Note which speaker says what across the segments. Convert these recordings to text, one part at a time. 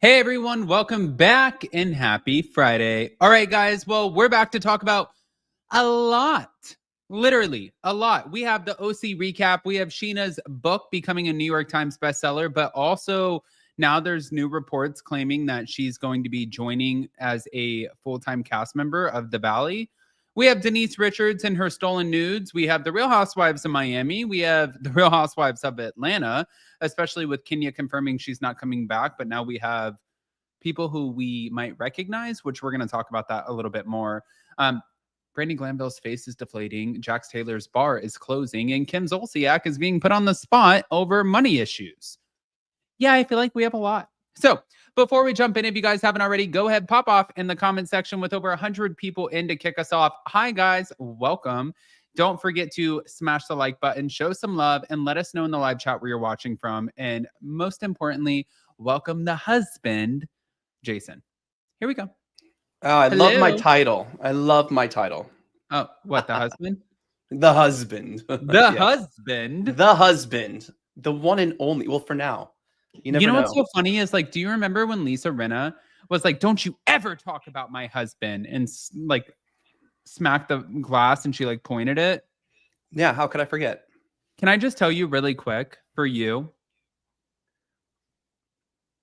Speaker 1: Hey everyone, welcome back and happy Friday. All right, guys. Well, we're back to talk about a lot, literally a lot. We have the OC recap. We have Sheena's book becoming a New York Times bestseller, but also now there's new reports claiming that she's going to be joining as a full-time cast member of The Valley. We have Denise Richards and her stolen nudes. We have the Real Housewives of Miami. We have the Real Housewives of Atlanta, especially with Kenya confirming she's not coming back. But now we have people who we might recognize, which we're going to talk about that a little bit more. Brandi Glanville's face is deflating. Jax Taylor's bar is closing. And Kim Zolciak is being put on the spot over money issues. Yeah, I feel like we have a lot. So before we jump in, if you guys haven't already, go ahead, pop off in the comment section with over 100 people in to kick us off. Hi, guys. Welcome. Don't forget to smash the like button, show some love, and let us know in the live chat where you're watching from. And most importantly, welcome the husband, Jason. Here we go.
Speaker 2: I love my title. I love my title.
Speaker 1: Oh, what, the husband?
Speaker 2: The husband.
Speaker 1: The husband?
Speaker 2: The husband. The one and only. Well, for now. You know
Speaker 1: what's so funny is, like, do you remember when Lisa Rinna was like, don't you ever talk about my husband, and like smacked the glass and she like pointed it?
Speaker 2: Yeah, how could I forget?
Speaker 1: Can I just tell you really quick, for you,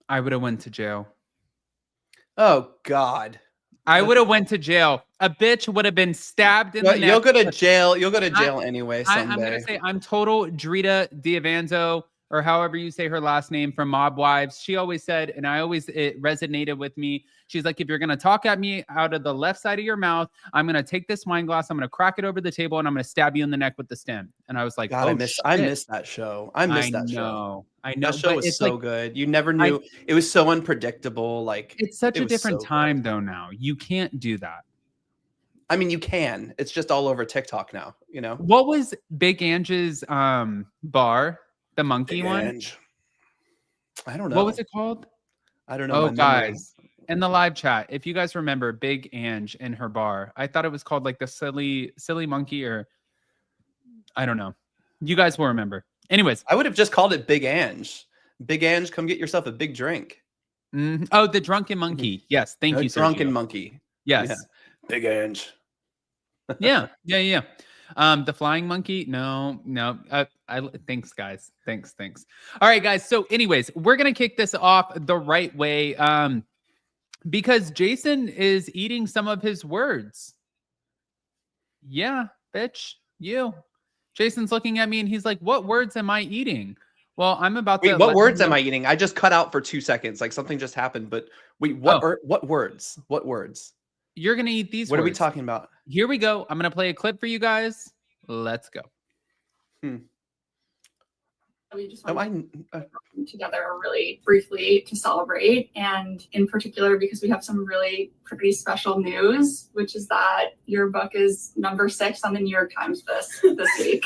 Speaker 1: I would have went to jail.
Speaker 2: Oh, God.
Speaker 1: I would have went to jail. A bitch would have been stabbed in the neck.
Speaker 2: You'll go to jail. You'll go to jail anyway someday.
Speaker 1: I'm going to say I'm total Drita D'Avanzo, or however you say her last name, from Mob Wives. She always said, and it resonated with me. She's like, if you're going to talk at me out of the left side of your mouth, I'm going to take this wine glass, I'm going to crack it over the table, and I'm going to stab you in the neck with the stem. And I was like,
Speaker 2: God, I missed that show. I missed that show.
Speaker 1: I know.
Speaker 2: That show was so good. You never knew. It was so unpredictable. Like,
Speaker 1: it's such a different time though now. You can't do that.
Speaker 2: I mean, you can. It's just all over TikTok now, you know?
Speaker 1: What was Big Ange's bar? The monkey one?
Speaker 2: Ange. I don't know.
Speaker 1: What was it called?
Speaker 2: I don't know.
Speaker 1: Oh, guys, in the live chat, if you guys remember Big Ange in her bar, I thought it was called like the silly monkey, or I don't know. You guys will remember. Anyways,
Speaker 2: I would have just called it Big Ange. Big Ange, come get yourself a big drink.
Speaker 1: Mm-hmm. Oh, the drunken monkey. Yes, thank you,
Speaker 2: Drunken monkey.
Speaker 1: Yes,
Speaker 2: yeah. Big Ange.
Speaker 1: yeah. The flying monkey? No. Thanks, guys. Thanks. All right, guys. So anyways, we're going to kick this off the right way because Jason is eating some of his words. Yeah, bitch, you. Jason's looking at me and he's like, what words am I eating? Well, I'm about to...
Speaker 2: Wait, what words am I eating? I just cut out for 2 seconds. Like something just happened. But wait, what words? What words?
Speaker 1: You're going to eat these
Speaker 2: words. What
Speaker 1: are we
Speaker 2: talking about?
Speaker 1: Here we go. I'm going to play a clip for you guys. Let's go.
Speaker 3: We just want to come together really briefly to celebrate, and in particular because we have some really pretty special news, which is that your book is number 6 on the New York Times this week.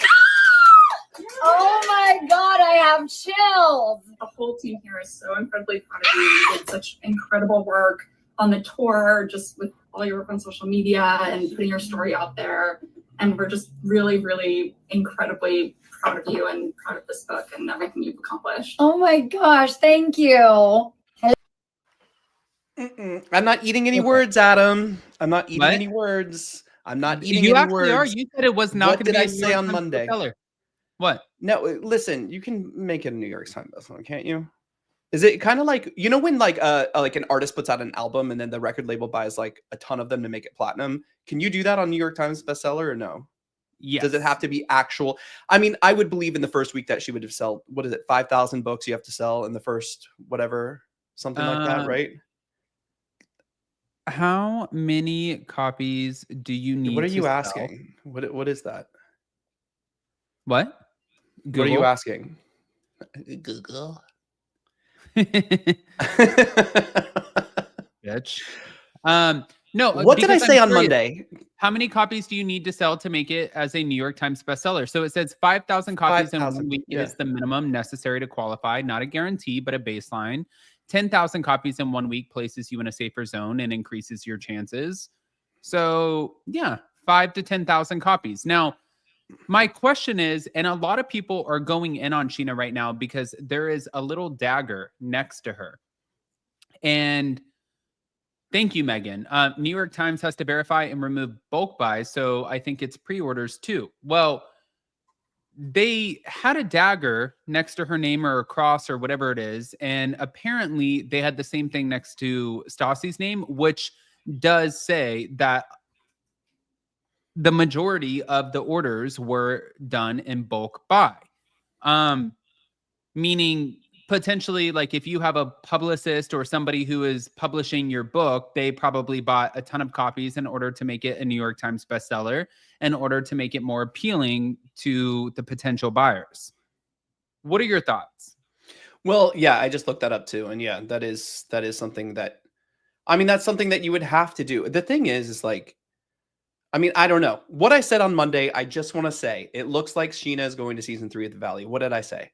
Speaker 4: Oh my God, I have chills.
Speaker 3: The whole team here is so incredibly proud of you. You did such incredible work on the tour, just with all your work on social media and putting your story out there. And we're just really, really incredibly proud of you and proud of this book and everything you've accomplished.
Speaker 4: Oh my gosh, thank you.
Speaker 2: I'm not eating any words, Adam. I'm not eating any words. I'm not eating any words.
Speaker 1: You actually are. You said it was not going to be
Speaker 2: a say on Monday.
Speaker 1: What?
Speaker 2: No, listen, you can make it a New York Times bestseller, can't you? Is it kind of like, you know, when like an artist puts out an album and then the record label buys like a ton of them to make it platinum? Can you do that on New York Times bestseller or no?
Speaker 1: Yes.
Speaker 2: Does it have to be actual? I mean, I would believe in the first week that she would have sold, 5,000 books you have to sell in the first whatever, something like that, right?
Speaker 1: How many copies do you need?
Speaker 2: What are you
Speaker 1: sell?
Speaker 2: asking? What is that?
Speaker 1: What?
Speaker 2: Google? What are you asking?
Speaker 1: Google. Bitch. No.
Speaker 2: What did I say on Monday?
Speaker 1: How many copies do you need to sell to make it as a New York Times bestseller? So it says 5,000 copies in 1 week is the minimum necessary to qualify. Not a guarantee, but a baseline. 10,000 copies in 1 week places you in a safer zone and increases your chances. So yeah, 5,000 to 10,000 copies. Now, my question is, and a lot of people are going in on Sheena right now because there is a little dagger next to her. And thank you, Megan. New York Times has to verify and remove bulk buys, so I think it's pre-orders too. Well, they had a dagger next to her name or a cross or whatever it is, and apparently they had the same thing next to Stassi's name, which does say that the majority of the orders were done in bulk buy. Meaning potentially, like, if you have a publicist or somebody who is publishing your book, they probably bought a ton of copies in order to make it a New York Times bestseller, in order to make it more appealing to the potential buyers. What are your thoughts?
Speaker 2: Well, yeah, I just looked that up too, and yeah, that is something that, I mean, that's something that you would have to do. The thing is like, I mean, I don't know what I said on Monday. I just want to say it looks like Sheena is going to season 3 of The Valley. What did I say?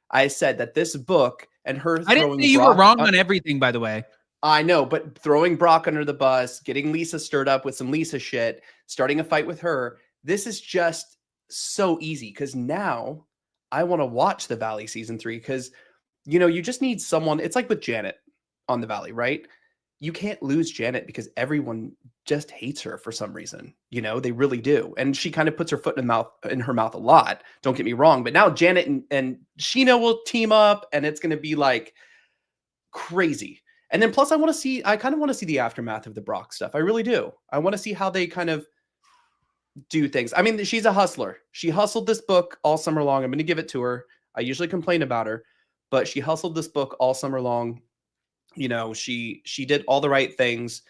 Speaker 2: I said that this book and her
Speaker 1: I didn't
Speaker 2: throwing
Speaker 1: say you
Speaker 2: Brock
Speaker 1: were wrong on everything, by the way.
Speaker 2: I know, but throwing Brock under the bus, getting Lisa stirred up with some Lisa shit, starting a fight with her, this is just so easy because now I want to watch The Valley season 3 because, you know, you just need someone. It's like with Janet on The Valley, right? You can't lose Janet because everyone just hates her for some reason. You know, they really do. And she kind of puts her foot in her mouth a lot. Don't get me wrong. But now Janet and Sheena will team up and it's going to be like crazy. And then plus I kind of want to see the aftermath of the Brock stuff. I really do. I want to see how they kind of do things. I mean, she's a hustler. She hustled this book all summer long. I'm going to give it to her. I usually complain about her, but she hustled this book all summer long. You know, she did all the right things.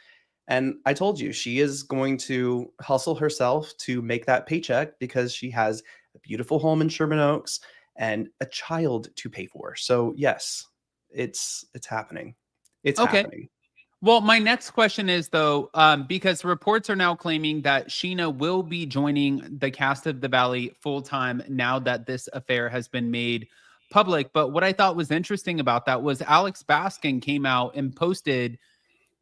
Speaker 2: And I told you, she is going to hustle herself to make that paycheck because she has a beautiful home in Sherman Oaks and a child to pay for. So yes, it's happening. It's happening.
Speaker 1: Well, my next question is, though, because reports are now claiming that Sheena will be joining the cast of The Valley full-time now that this affair has been made public. But what I thought was interesting about that was Alex Baskin came out and posted,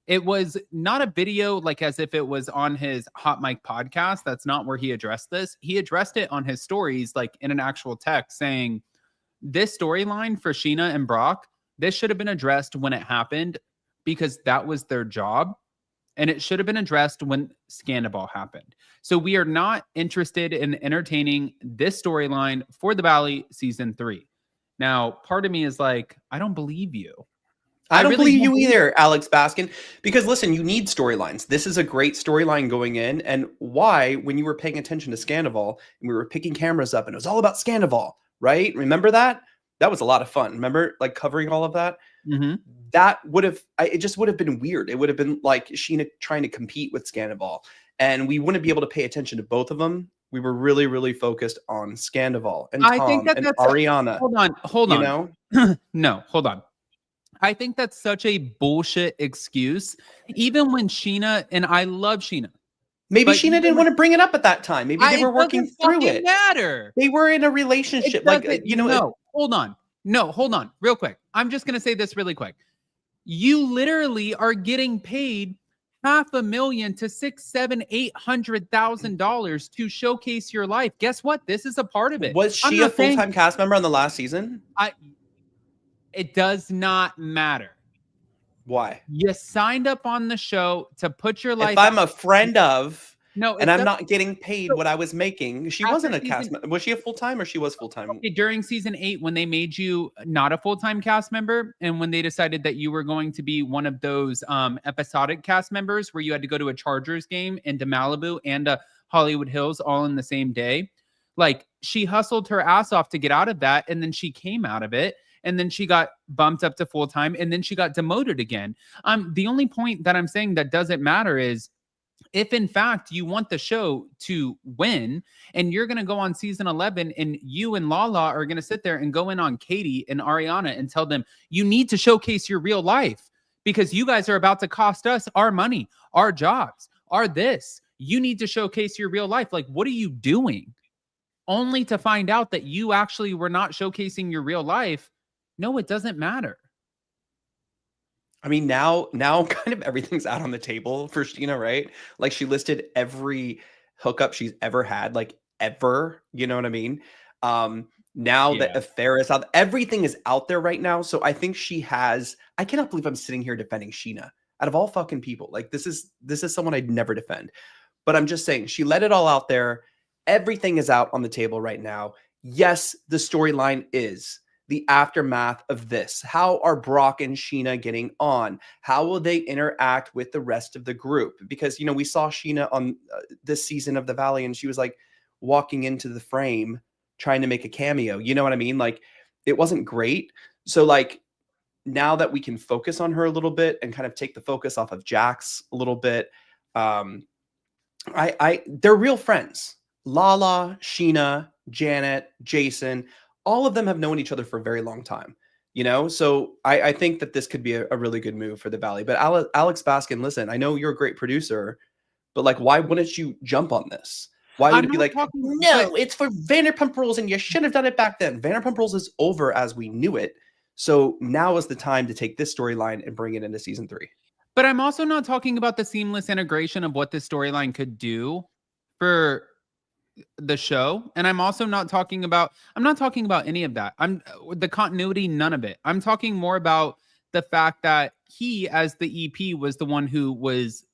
Speaker 1: it was not a video like as if it was on his Hot Mic podcast. That's not where he addressed this. He addressed it on his stories, like in an actual text, saying this storyline for Sheena and Brock, this should have been addressed when it happened because that was their job. And it should have been addressed when Scandal happened. So we are not interested in entertaining this storyline for The Valley season 3. Now, part of me is like, I don't believe you.
Speaker 2: I don't believe you either, Alex Baskin, because listen, you need storylines. This is a great storyline going in. And why, when you were paying attention to Scandal and we were picking cameras up and it was all about Scandal, right? Remember that? That was a lot of fun. Remember like covering all of that?
Speaker 1: Mm-hmm.
Speaker 2: That would have, it just would have been weird. It would have been like Sheena trying to compete with Scandal and we wouldn't be able to pay attention to both of them. We were really, really focused on Scandal and Tom and Ariana.
Speaker 1: Hold on.
Speaker 2: You know?
Speaker 1: No, hold on. I think that's such a bullshit excuse. Even when Sheena, and I love Sheena.
Speaker 2: Maybe Sheena didn't want to bring it up at that time. Maybe they were working through it.
Speaker 1: Matter.
Speaker 2: They were in a relationship. Like, you know.
Speaker 1: No, hold on. No, hold on. Real quick. I'm just going to say this really quick. You literally are getting paid $500,000 to $600,000, $700,000, $800,000 to showcase your life. Guess what? This is a part of it.
Speaker 2: Was she a full-time cast member on the last season?
Speaker 1: It does not matter.
Speaker 2: Why?
Speaker 1: You signed up on the show to put your life.
Speaker 2: If I'm a friend of,
Speaker 1: no,
Speaker 2: and I'm not getting paid what I was making. She wasn't a cast member. Was she a full-time or she was full-time?
Speaker 1: Okay, during season 8, when they made you not a full-time cast member, and when they decided that you were going to be one of those episodic cast members where you had to go to a Chargers game into Malibu and Hollywood Hills all in the same day, like she hustled her ass off to get out of that, and then she came out of it. And then she got bumped up to full-time, and then she got demoted again. The only point that I'm saying that doesn't matter is if, in fact, you want the show to win and you're going to go on season 11 and you and Lala are going to sit there and go in on Katie and Ariana and tell them, you need to showcase your real life because you guys are about to cost us our money, our jobs, our this. You need to showcase your real life. Like, what are you doing? Only to find out that you actually were not showcasing your real life. No, it doesn't matter.
Speaker 2: I mean, now kind of everything's out on the table for Sheena, right? Like she listed every hookup she's ever had, like ever, you know what I mean? Now
Speaker 1: Yeah.
Speaker 2: the affair is out, everything is out there right now. So I think she has. I cannot believe I'm sitting here defending Sheena out of all fucking people. Like this is someone I'd never defend. But I'm just saying she let it all out there. Everything is out on the table right now. Yes, the storyline is the aftermath of this. How are Brock and Sheena getting on? How will they interact with the rest of the group? Because, we saw Sheena on this season of The Valley and she was like walking into the frame trying to make a cameo. You know what I mean? Like it wasn't great. So like now that we can focus on her a little bit and kind of take the focus off of Jax a little bit, they're real friends. Lala, Sheena, Janet, Jason, all of them have known each other for a very long time, So I think that this could be a really good move for the Valley. But Alex Baskin, listen, I know you're a great producer, but like, why wouldn't you jump on this? Why would it be like, no, it's for Vanderpump Rules and you should have done it back then. Vanderpump Rules is over as we knew it. So now is the time to take this storyline and bring it into season 3.
Speaker 1: But I'm also not talking about the seamless integration of what this storyline could do for the show. And I'm also not talking about any of that. I'm the continuity, none of it. I'm talking more about the fact that he, as the EP, was the one who was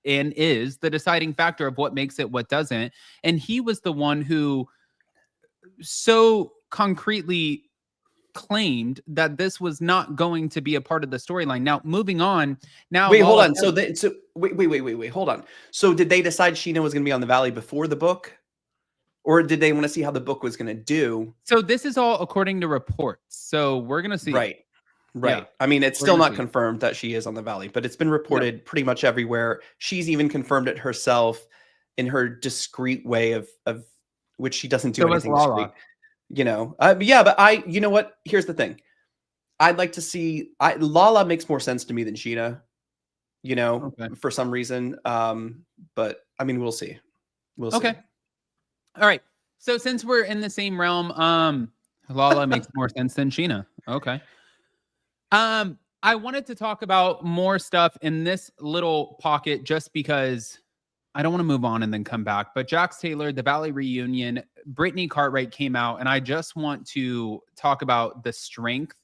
Speaker 1: and is the deciding factor of what makes it, what doesn't. And he was the one who so concretely claimed that this was not going to be a part of the storyline. Now, moving on. Now,
Speaker 2: wait, hold on. Wait, hold on. So, did they decide Sheena was going to be on the Valley before the book, or did they want to see how the book was going to do?
Speaker 1: So, this is all according to reports. So, we're going to see.
Speaker 2: Right. Yeah. I mean, it's still not confirmed that she is on the Valley, but it's been reported pretty much everywhere. She's even confirmed it herself in her discreet way of which she doesn't do anything discreet. But you know what? Here's the thing. I'd like to see, Lala makes more sense to me than Sheena, for some reason. But I mean, we'll see. We'll see.
Speaker 1: Okay. All right. So since we're in the same realm, Lala makes more sense than Sheena. Okay. I wanted to talk about more stuff in this little pocket just because I don't want to move on and then come back. But Jax Taylor, the Valley reunion, Brittany Cartwright came out, and I just want to talk about the strength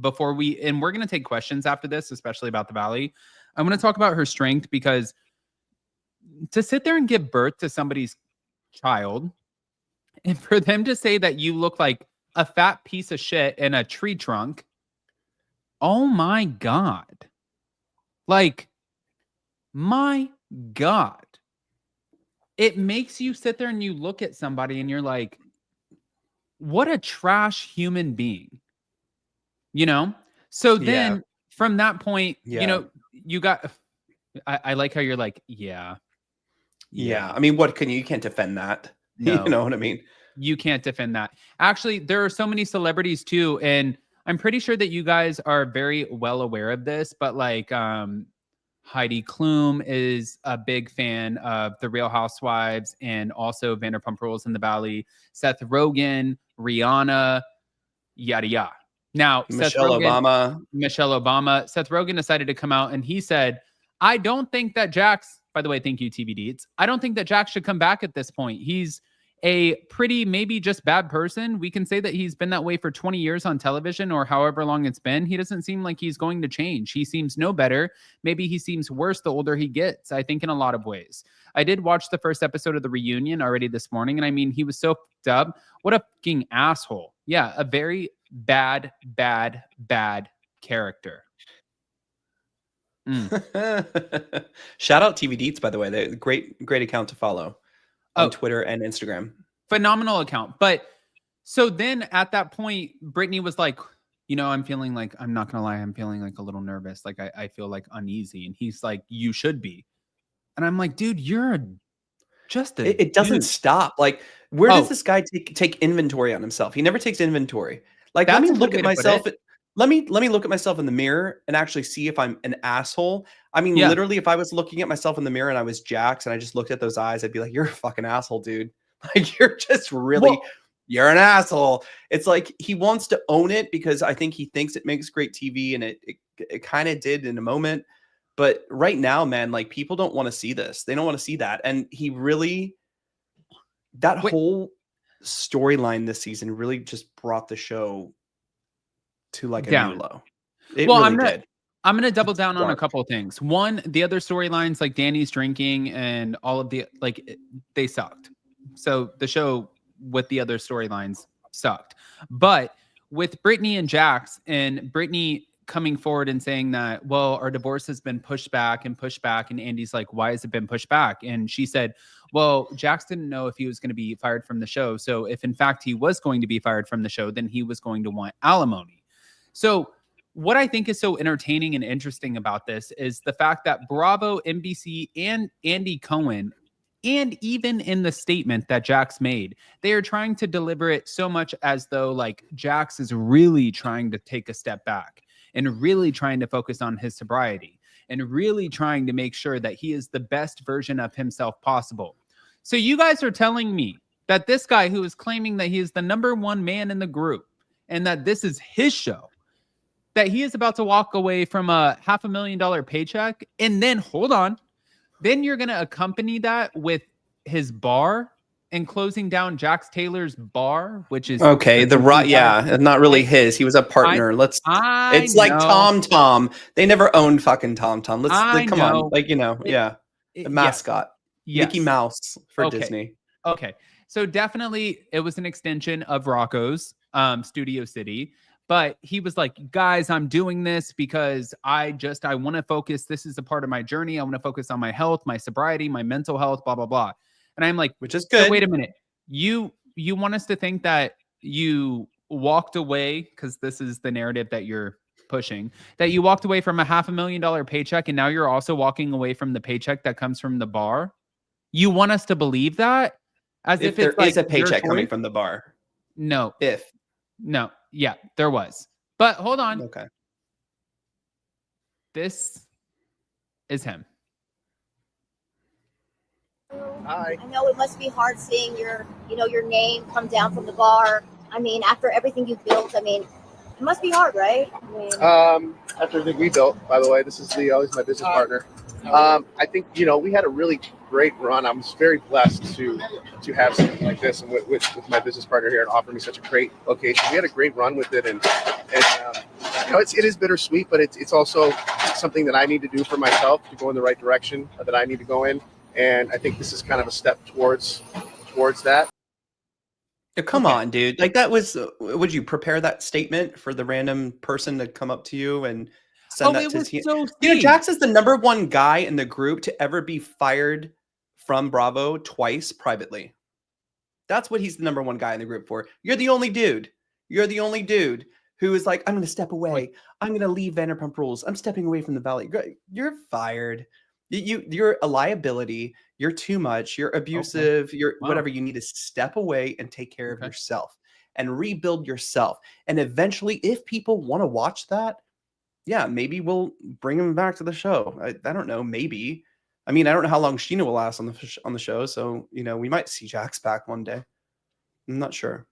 Speaker 1: before and we're going to take questions after this, especially about the Valley. I'm going to talk about her strength because to sit there and give birth to somebody's child and for them to say that you look like a fat piece of shit in a tree trunk. Oh my God. Like, my God. It makes you sit there and you look at somebody and you're like, what a trash human being. So then from that point, you got, I like how you're like, yeah.
Speaker 2: I mean, you can't defend that.
Speaker 1: No.
Speaker 2: You know what I mean?
Speaker 1: You can't defend that. Actually, there are so many celebrities too. And I'm pretty sure that you guys are very well aware of this, but like Heidi Klum is a big fan of The Real Housewives and also Vanderpump Rules in the Valley. Seth Rogen, Rihanna, yada yada. Now, Michelle Obama. Seth Rogen decided to come out and he said, I don't think that Jax, by the way, thank you, TV Deets. I don't think that Jax should come back at this point. He's a pretty, maybe just bad person. We can say that he's been that way for 20 years on television or however long it's been. He doesn't seem like he's going to change. He seems no better. Maybe he seems worse the older he gets, I think, in a lot of ways. I did watch the first episode of the reunion already this morning, and I mean, he was so fucked up. What a fucking asshole. Yeah, a very bad character.
Speaker 2: Shout out TV Deets, by the way. They're great account to follow on Twitter and Instagram.
Speaker 1: Phenomenal account. But so then at that point, Brittany was like, I'm feeling like, I'm not going to lie, I'm feeling like a little nervous. Like I feel like uneasy. And he's like, you should be. And I'm like, dude, it
Speaker 2: doesn't stop. Like, where does this guy take inventory on himself? He never takes inventory. Like, let me look at myself. Let me look at myself in the mirror and actually see if I'm an asshole. I mean, literally, if I was looking at myself in the mirror and I was Jax and I just looked at those eyes, I'd be like, you're a fucking asshole, dude. Like, you're just really, you're an asshole. It's like he wants to own it because I think he thinks it makes great TV, and it kind of did in a moment. But right now, man, like, people don't want to see this. They don't want to see that. And he really, storyline this season really just brought the show to like a
Speaker 1: Down.
Speaker 2: new low. It
Speaker 1: Well,
Speaker 2: really did.
Speaker 1: I'm gonna double down on a
Speaker 2: dark.
Speaker 1: couple of things. One, the other storylines like Danny's drinking and all of the they sucked. So the show with the other storylines sucked. But with Brittany and Jax, and Brittany coming forward and saying that, well, our divorce has been pushed back, and Andy's like, why has it been pushed back? And she said, well, Jax didn't know if he was going to be fired from the show. So if in fact he was going to be fired from the show, then he was going to want alimony. So what I think is so entertaining and interesting about this is the fact that Bravo, NBC, and Andy Cohen, and even in the statement that Jax made, they are trying to deliver it so much as though like Jax is really trying to take a step back and really trying to focus on his sobriety and really trying to make sure that he is the best version of himself possible. So you guys are telling me that this guy who is claiming that he is the #1 man in the group and that this is his show, that he is about to walk away from a $500,000 paycheck, and then hold on, then you're going to accompany that with his bar and closing down Jax Taylor's bar, which is
Speaker 2: Okay. Not really his. He was a partner. It's like Tom. They never owned fucking Tom. Come on. Like, the mascot.
Speaker 1: Yes.
Speaker 2: Mickey Mouse for Disney.
Speaker 1: Okay. So definitely it was an extension of Rocco's Studio City. But he was like, guys, I'm doing this because I want to focus. This is a part of my journey. I want to focus on my health, my sobriety, my mental health, blah, blah, blah. And I'm like,
Speaker 2: which is good.
Speaker 1: So wait a minute. You want us to think that you walked away, because this is the narrative that you're pushing, that you walked away from a $500,000 paycheck and now you're also walking away from the paycheck that comes from the bar? You want us to believe that? As if
Speaker 2: there
Speaker 1: it's like
Speaker 2: is a paycheck coming from the bar.
Speaker 1: No.
Speaker 2: No.
Speaker 1: Yeah, there was. But hold on.
Speaker 2: Okay.
Speaker 1: This is him.
Speaker 5: Hi. I know it must be hard seeing your name come down from the bar. I mean, after everything you built, it must be hard, right?
Speaker 6: After everything we built, by the way, this is always my business partner. I think, we had a really great run. I'm very blessed to have something like this and with my business partner here and offer me such a great location. We had a great run with it, and it is bittersweet, but it's also something that I need to do for myself to go in the right direction that I need to go in. And I think this is kind of a step towards that.
Speaker 2: Come on, dude. Like that was, would you prepare that statement for the random person to come up to you and send that to his team?
Speaker 1: So
Speaker 2: Jax is the #1 guy in the group to ever be fired from Bravo twice privately. That's what he's the #1 guy in the group for. You're the only dude. You're the only dude who is like, I'm going to step away. I'm going to leave Vanderpump Rules. I'm stepping away from the Valley. You're fired. You're a liability. You're too much. You're abusive. Okay. You're whatever. You need to step away and take care of yourself and rebuild yourself. And eventually, if people want to watch that, yeah, maybe we'll bring him back to the show. I don't know. Maybe. I mean, I don't know how long Sheena will last on the show. So, we might see Jax back one day. I'm not sure.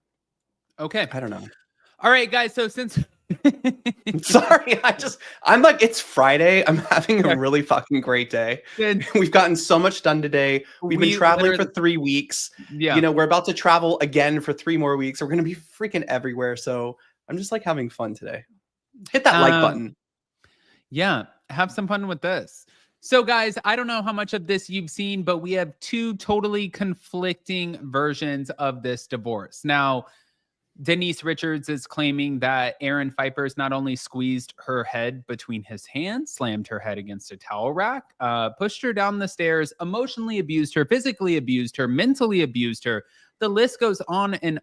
Speaker 1: Okay.
Speaker 2: I don't know.
Speaker 1: All right, guys. So since
Speaker 2: sorry, I'm like, it's Friday. I'm having a really fucking great day. We've gotten so much done today. We've been traveling for 3 weeks.
Speaker 1: Yeah.
Speaker 2: We're about to travel again for 3 more weeks. We're going to be freaking everywhere. So I'm just like having fun today. Hit that like button.
Speaker 1: Yeah. Have some fun with this. So guys, I don't know how much of this you've seen, but we have 2 totally conflicting versions of this divorce. Now, Denise Richards is claiming that Aaron Pfeiffer's not only squeezed her head between his hands, slammed her head against a towel rack, pushed her down the stairs, emotionally abused her, physically abused her, mentally abused her. The list goes on. And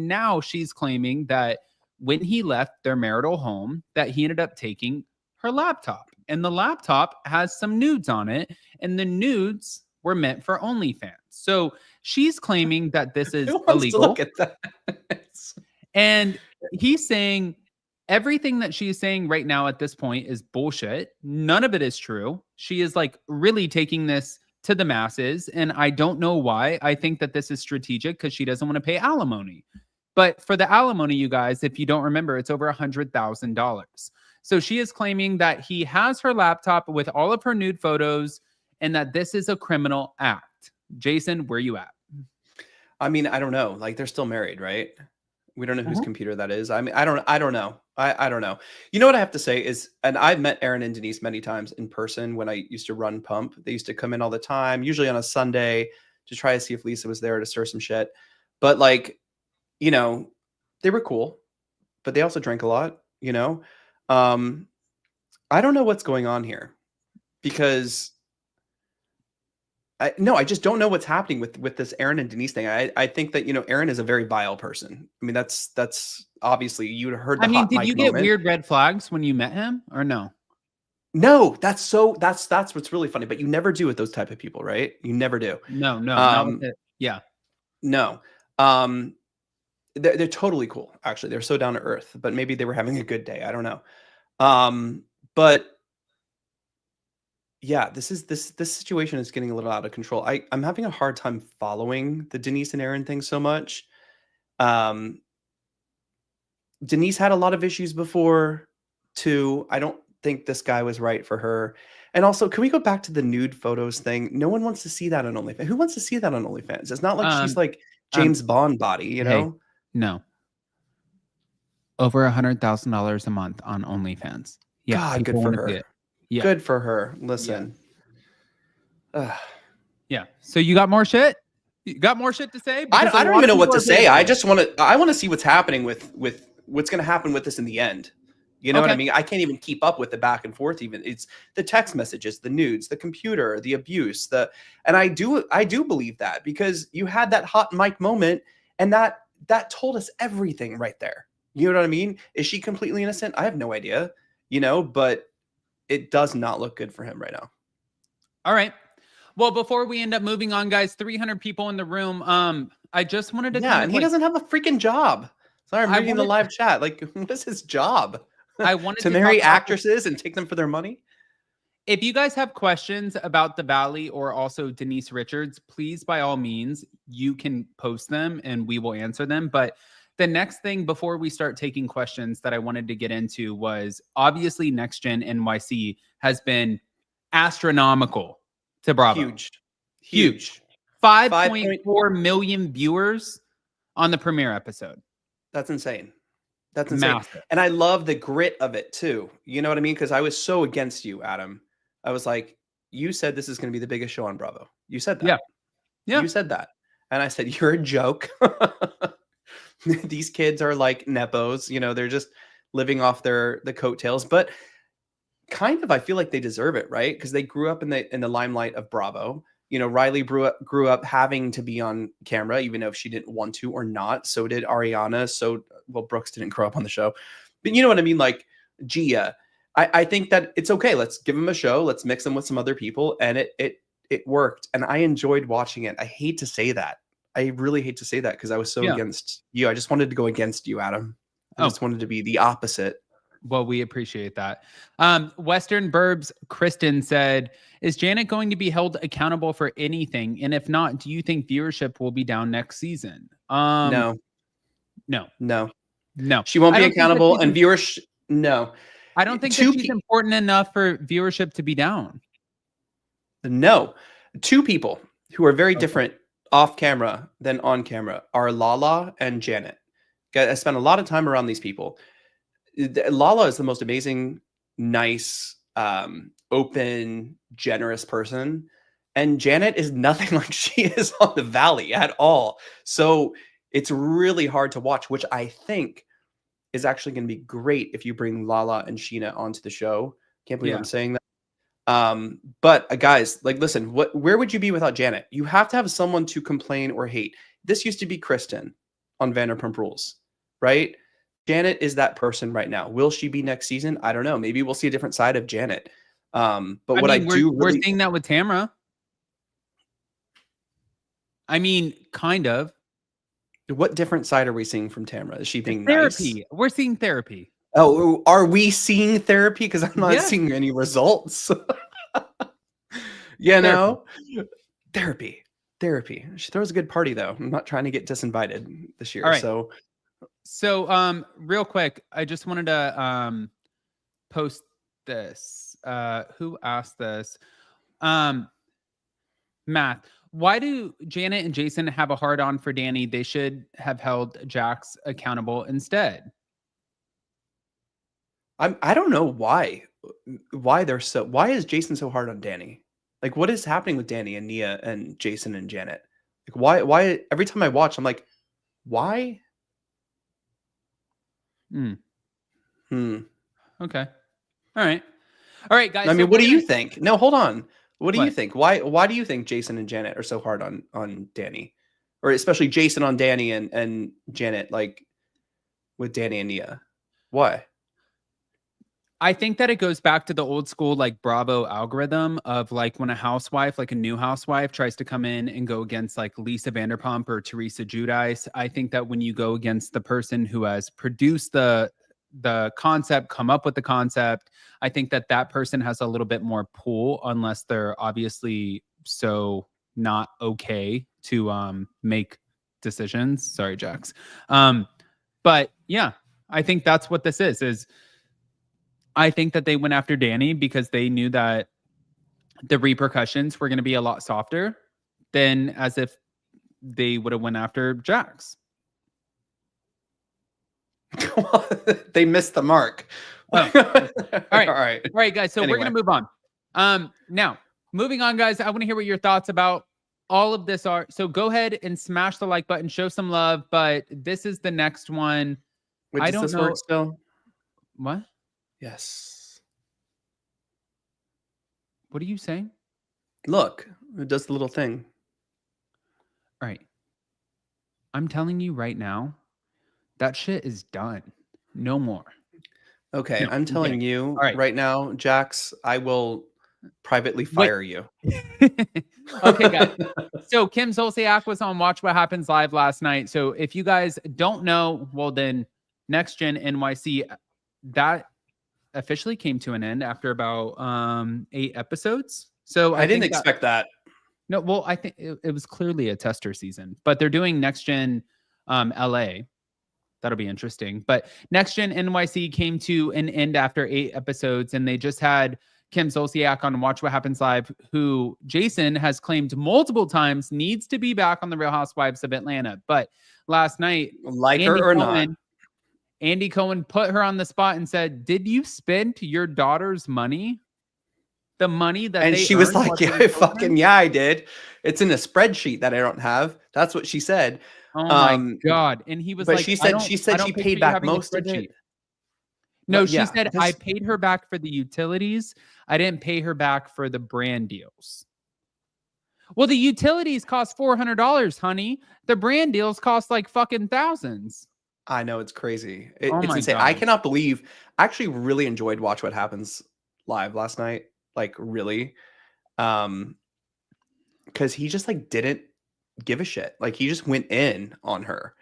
Speaker 1: now she's claiming that when he left their marital home, that he ended up taking her laptop. And the laptop has some nudes on it. And the nudes were meant for OnlyFans. So she's claiming that this is illegal.
Speaker 2: Look at that.
Speaker 1: And he's saying everything that she's saying right now at this point is bullshit. None of it is true. She is like really taking this to the masses. And I don't know why. I think that this is strategic because she doesn't want to pay alimony. But for the alimony, you guys, if you don't remember, it's over $100,000. So she is claiming that he has her laptop with all of her nude photos and that this is a criminal act. Jason, where you at?
Speaker 2: I mean, I don't know. Like they're still married, right? We don't know whose
Speaker 1: Uh-huh.
Speaker 2: computer that is. I mean, I don't know. I don't know. You know what I have to say is, and I've met Aaron and Denise many times in person when I used to run Pump. They used to come in all the time, usually on a Sunday, to try to see if Lisa was there to stir some shit. But like, you know, they were cool, but they also drank a lot, you know? I don't know what's going on here because I just don't know what's happening with this Aaron and Denise thing. I think that, you know, Aaron is a very vile person. I mean, that's obviously you heard the
Speaker 1: I mean,
Speaker 2: hot
Speaker 1: did
Speaker 2: mic
Speaker 1: you get
Speaker 2: moment.
Speaker 1: weird red flags when you met him or no?
Speaker 2: No, that's what's really funny. But you never do with those type of people, right? You never do.
Speaker 1: No, not with it. Yeah.
Speaker 2: No. Um, they're totally cool. Actually, they're so down to earth. But maybe they were having a good day. I don't know. But yeah, this situation is getting a little out of control. I'm having a hard time following the Denise and Aaron thing so much. Denise had a lot of issues before too. I don't think this guy was right for her. And also, can we go back to the nude photos thing? No one wants to see that on OnlyFans. Who wants to see that on OnlyFans? It's not like she's like James Bond body, you
Speaker 1: hey,
Speaker 2: know?
Speaker 1: No. Over $100,000 a month on OnlyFans. Yeah,
Speaker 2: God, good
Speaker 1: people
Speaker 2: for
Speaker 1: wanna see
Speaker 2: her.
Speaker 1: it. Yeah.
Speaker 2: Good for her. Listen.
Speaker 1: Yeah. So you got more shit? You got more shit to say?
Speaker 2: I
Speaker 1: Because a
Speaker 2: don't
Speaker 1: lot
Speaker 2: even
Speaker 1: of
Speaker 2: know what
Speaker 1: people
Speaker 2: to
Speaker 1: are
Speaker 2: say.
Speaker 1: pissed
Speaker 2: I
Speaker 1: off.
Speaker 2: just I want to see what's happening with what's going to happen with this in the end. You know what I
Speaker 1: Okay.
Speaker 2: mean? I can't even keep up with the back and forth. Even it's the text messages, the nudes, the computer, the abuse, and I do believe that because you had that hot mic moment, and that told us everything right there. You know what I mean? Is she completely innocent? I have no idea. You know, but it does not look good for him right now.
Speaker 1: All right. Well, before we end up moving on, guys, 300 people in the room. I just wanted to
Speaker 2: Yeah,
Speaker 1: kind
Speaker 2: and
Speaker 1: of
Speaker 2: he
Speaker 1: like,
Speaker 2: doesn't have a freaking job. Sorry, I'm
Speaker 1: I
Speaker 2: reading the
Speaker 1: wanted-
Speaker 2: live chat. Like, what is his job?
Speaker 1: I wanted
Speaker 2: to
Speaker 1: to
Speaker 2: marry
Speaker 1: talk about
Speaker 2: actresses and take them for their money?
Speaker 1: if you guys have questions about the Valley or also Denise Richards, please, by all means, you can post them and we will answer them. But the next thing before we start taking questions that I wanted to get into was obviously NextGen NYC has been astronomical to Bravo. Huge. 5.4 million viewers on the premiere episode.
Speaker 2: That's insane. That's insane.
Speaker 1: Massive.
Speaker 2: And I love the grit of it too. You know what I mean? Because I was so against you, Adam. I was like, you said this is going to be the biggest show on Bravo. You said that.
Speaker 1: Yeah.
Speaker 2: You said that. And I said, you're a joke. These kids are like nepos. You know, they're just living off the coattails. But kind of, I feel like they deserve it, right? Because they grew up in the limelight of Bravo. You know, Riley grew up having to be on camera, even though if she didn't want to or not. So did Ariana. Well, Brooks didn't grow up on the show, but you know what I mean? Like Gia, I think that it's okay. Let's give them a show. Let's mix them with some other people. And it worked. And I enjoyed watching it. I hate to say that. I really hate to say that because I was so against you. I just wanted to go against you, Adam. I just wanted to be the opposite.
Speaker 1: Well, we appreciate that. Western Burbs Kristen said, is Janet going to be held accountable for anything? And if not, do you think viewership will be down next season?
Speaker 2: No. She won't be accountable and viewers. No.
Speaker 1: I don't think that she's important enough for viewership to be down.
Speaker 2: No. Two people who are very different off camera than on camera are Lala and Janet. I spent a lot of time around these people. Lala is the most amazing, nice, open, generous person. And Janet is nothing like she is on the Valley at all. So it's really hard to watch, which I think is actually going to be great if you bring Lala and Sheena onto the show. Can't believe I'm saying that. But guys, like, listen, where would you be without Janet? You have to have someone to complain or hate. This used to be Kristen on Vanderpump Rules, right? Janet is that person right now. Will she be next season? I don't know. Maybe we'll see a different side of Janet. But we're
Speaker 1: seeing that with Tamra. I mean, kind of.
Speaker 2: What different side are we seeing from Tamra? Is she being
Speaker 1: therapy?
Speaker 2: Nice?
Speaker 1: We're seeing therapy.
Speaker 2: Oh, are we seeing therapy? Because I'm not seeing any results. Know, therapy. She throws a good party though. I'm not trying to get disinvited this year.
Speaker 1: All right.
Speaker 2: So
Speaker 1: real quick, I just wanted to post this. Who asked this? Matt, Why do Janet and Jason have a hard on for Danny? They should have held Jax accountable instead.
Speaker 2: I don't know why is Jason so hard on Danny? Like, what is happening with Danny and Nia and Jason and Janet? Like, why every time I watch, I'm like, why?
Speaker 1: Hmm.
Speaker 2: Hmm.
Speaker 1: Okay. All right, guys.
Speaker 2: I mean,
Speaker 1: so
Speaker 2: what do
Speaker 1: we're
Speaker 2: you
Speaker 1: gonna-
Speaker 2: think? No, hold on. What do you
Speaker 1: What?
Speaker 2: think? Why do you think Jason and Janet are so hard on Danny? Or especially Jason on Danny and Janet, like with Danny and Nia? Why?
Speaker 1: I think that it goes back to the old school like Bravo algorithm of like when a housewife, like a new housewife, tries to come in and go against like Lisa Vanderpump or Teresa Giudice. I think that when you go against the person who has produced the concept, come up with the concept, I think that that person has a little bit more pull, unless they're obviously so not okay to make decisions. Sorry, Jax. But yeah, I think that's what this is I think that they went after Danny because they knew that the repercussions were going to be a lot softer than as if they would have went after Jax.
Speaker 2: They missed the mark.
Speaker 1: Oh.
Speaker 2: All
Speaker 1: right, guys. So
Speaker 2: Anyway.
Speaker 1: we're going to move on. Now, moving on, guys, I want to hear what your thoughts about all of this are. So go ahead and smash the like button, show some love. But this is the next one.
Speaker 2: Wait,
Speaker 1: I
Speaker 2: does
Speaker 1: don't
Speaker 2: this
Speaker 1: know.
Speaker 2: work still?
Speaker 1: What?
Speaker 2: Yes.
Speaker 1: What are you saying?
Speaker 2: Look, it does the little thing.
Speaker 1: All right. I'm telling you right now, that shit is done. No more.
Speaker 2: Okay,
Speaker 1: No,
Speaker 2: I'm telling
Speaker 1: kidding.
Speaker 2: you
Speaker 1: All right.
Speaker 2: right now, Jax, I will privately fire you.
Speaker 1: Okay, guys. So Kim Zolciak was on Watch What Happens Live last night. So if you guys don't know, well then NextGen NYC, that officially came to an end after about 8 episodes. So
Speaker 2: I didn't
Speaker 1: think
Speaker 2: expect that.
Speaker 1: No, well, I think it was clearly a tester season, but they're doing NextGen LA. That'll be interesting. But NextGen NYC came to an end after 8 episodes, and they just had Kim Zolciak on Watch What Happens Live, who Jason has claimed multiple times needs to be back on the Real Housewives of Atlanta. But last night,
Speaker 2: Like her or not.
Speaker 1: Andy Cohen put her on the spot and said, "Did you spend your daughter's money? The money that
Speaker 2: And
Speaker 1: they
Speaker 2: she was
Speaker 1: earned
Speaker 2: like,
Speaker 1: while they
Speaker 2: yeah,
Speaker 1: were children?"
Speaker 2: yeah, I did. It's in a spreadsheet that I don't have. That's what she said.
Speaker 1: Oh my God. And he was
Speaker 2: But
Speaker 1: like,
Speaker 2: she
Speaker 1: I
Speaker 2: said
Speaker 1: don't
Speaker 2: she
Speaker 1: picture
Speaker 2: paid
Speaker 1: you
Speaker 2: back
Speaker 1: having a
Speaker 2: most of
Speaker 1: spreadsheet.
Speaker 2: it.
Speaker 1: No,
Speaker 2: But
Speaker 1: she
Speaker 2: yeah,
Speaker 1: said, I paid her back for the utilities. I didn't pay her back for the brand deals. Well, the utilities cost $400, honey. The brand deals cost like fucking thousands.
Speaker 2: I know, it's crazy.
Speaker 1: Oh
Speaker 2: It's
Speaker 1: my
Speaker 2: insane. I
Speaker 1: God.
Speaker 2: cannot believe. I actually really enjoyed Watch What Happens Live last night. Like, really. Because he just like didn't give a shit. Like, he just went in on her.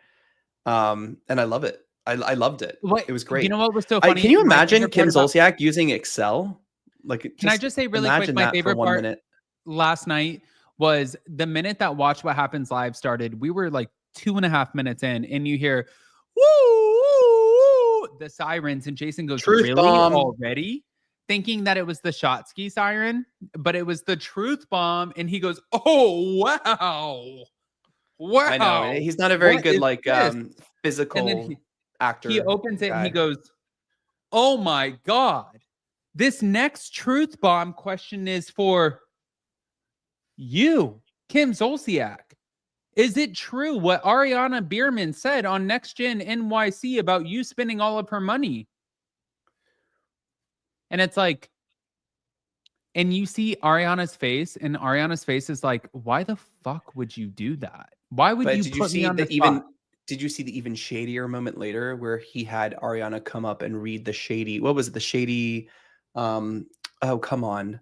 Speaker 2: And I love it. I loved it.
Speaker 1: What,
Speaker 2: It was great.
Speaker 1: You know what was so funny?
Speaker 2: Can you
Speaker 1: My
Speaker 2: imagine
Speaker 1: favorite
Speaker 2: Kim
Speaker 1: part about-
Speaker 2: Zolciak using Excel? Like,
Speaker 1: Can I just say really quick,
Speaker 2: imagine
Speaker 1: my
Speaker 2: that
Speaker 1: favorite
Speaker 2: for 1
Speaker 1: part
Speaker 2: minute.
Speaker 1: last night was the minute that Watch What Happens Live started, we were like 2.5 minutes in, and you hear woo, woo, woo, the sirens, and Jason goes,
Speaker 2: Truth
Speaker 1: really
Speaker 2: bomb.
Speaker 1: already? Thinking that it was the Shotsky siren, but it was the truth bomb, and he goes, oh wow. Wow.
Speaker 2: I know. He's not a very
Speaker 1: What
Speaker 2: good
Speaker 1: is
Speaker 2: like
Speaker 1: this?
Speaker 2: physical
Speaker 1: And then
Speaker 2: actor.
Speaker 1: he opens it and he
Speaker 2: guy.
Speaker 1: goes, oh my God. This next truth bomb question is for you, Kim Zolciak. Is it true what Ariana Bierman said on NextGen NYC about you spending all of her money? And it's like, and you see Ariana's face, and Ariana's face is like, why the fuck would you do that? Why would
Speaker 2: But
Speaker 1: you
Speaker 2: did you
Speaker 1: put me
Speaker 2: see
Speaker 1: on the
Speaker 2: the even?
Speaker 1: spot?
Speaker 2: Did you see the even shadier moment later where he had Ariana come up and read the shady? What was it? The shady? Oh, come on.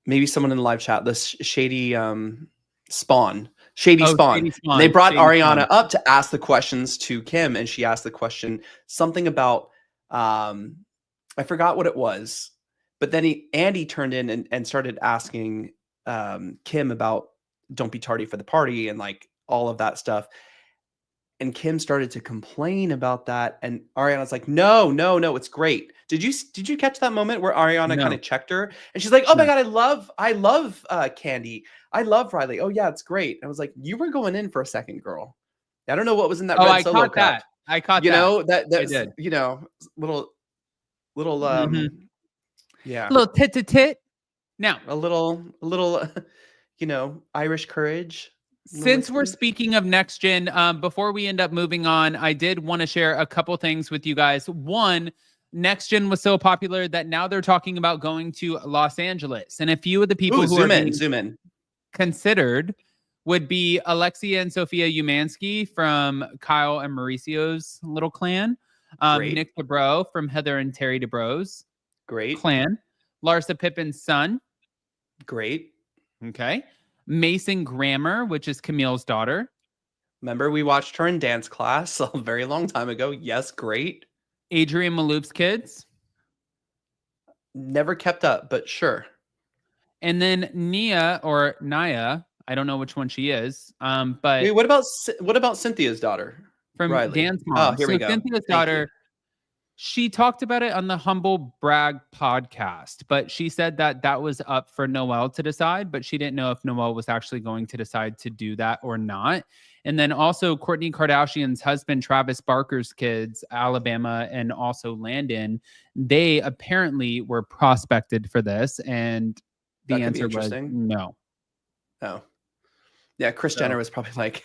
Speaker 2: Maybe someone in the live chat. The shady spawn. Shady spawn.
Speaker 1: Shady Spawn.
Speaker 2: They brought
Speaker 1: Shady
Speaker 2: Ariana
Speaker 1: Spawn.
Speaker 2: up to ask the questions to Kim, and she asked the question something about I forgot what it was, but then Andy turned in and started asking Kim about don't be tardy for the party and like all of that stuff. And Kim started to complain about that, and Ariana's like, no, it's great. Did you catch that moment where Ariana
Speaker 1: No.
Speaker 2: kind of checked her and she's like, "Oh my
Speaker 1: No.
Speaker 2: god, I love Candy. I love Riley. Oh yeah, it's great." I was like, "You were going in for a second, girl." I don't know what was in that
Speaker 1: Oh,
Speaker 2: red
Speaker 1: I
Speaker 2: solo
Speaker 1: caught
Speaker 2: cup.
Speaker 1: that. I caught
Speaker 2: You
Speaker 1: that.
Speaker 2: know,
Speaker 1: I
Speaker 2: that's
Speaker 1: did.
Speaker 2: little
Speaker 1: Mhm.
Speaker 2: yeah.
Speaker 1: A little tit to tit. Now,
Speaker 2: A little Irish courage.
Speaker 1: since we're
Speaker 2: whiskey.
Speaker 1: speaking of next gen, before we end up moving on, I did want to share a couple things with you guys. One, next gen was so popular that now they're talking about going to Los Angeles, and a few of the people
Speaker 2: Ooh,
Speaker 1: who are being
Speaker 2: zoom in.
Speaker 1: considered would be Alexia and Sophia Umansky from Kyle and Mauricio's little clan,
Speaker 2: Great.
Speaker 1: Nick DeBro from Heather and Terry DeBro's
Speaker 2: Great.
Speaker 1: clan, Larsa Pippen's son,
Speaker 2: Great.
Speaker 1: okay, Mason Grammer, which is Camille's daughter,
Speaker 2: Remember, we watched her in dance class a very long time ago. Yes, great.
Speaker 1: Adrian Maloof's kids,
Speaker 2: Never kept up, but sure.
Speaker 1: and then Nia or Naya. I don't know which one she is, but
Speaker 2: Wait, what about Cynthia's daughter?
Speaker 1: from
Speaker 2: Riley.
Speaker 1: Dan's mom.
Speaker 2: Oh, here we go.
Speaker 1: Cynthia's
Speaker 2: Thank you.
Speaker 1: daughter, she talked about it on the Humble Brag podcast, but she said that that was up for Noelle to decide, but she didn't know if Noelle was actually going to decide to do that or not. And then also Kourtney Kardashian's husband, Travis Barker's kids, Alabama, and also Landon, they apparently were prospected for this. And the
Speaker 2: That could be
Speaker 1: answer was
Speaker 2: interesting.
Speaker 1: no.
Speaker 2: Oh. Yeah, Kris Jenner was probably like,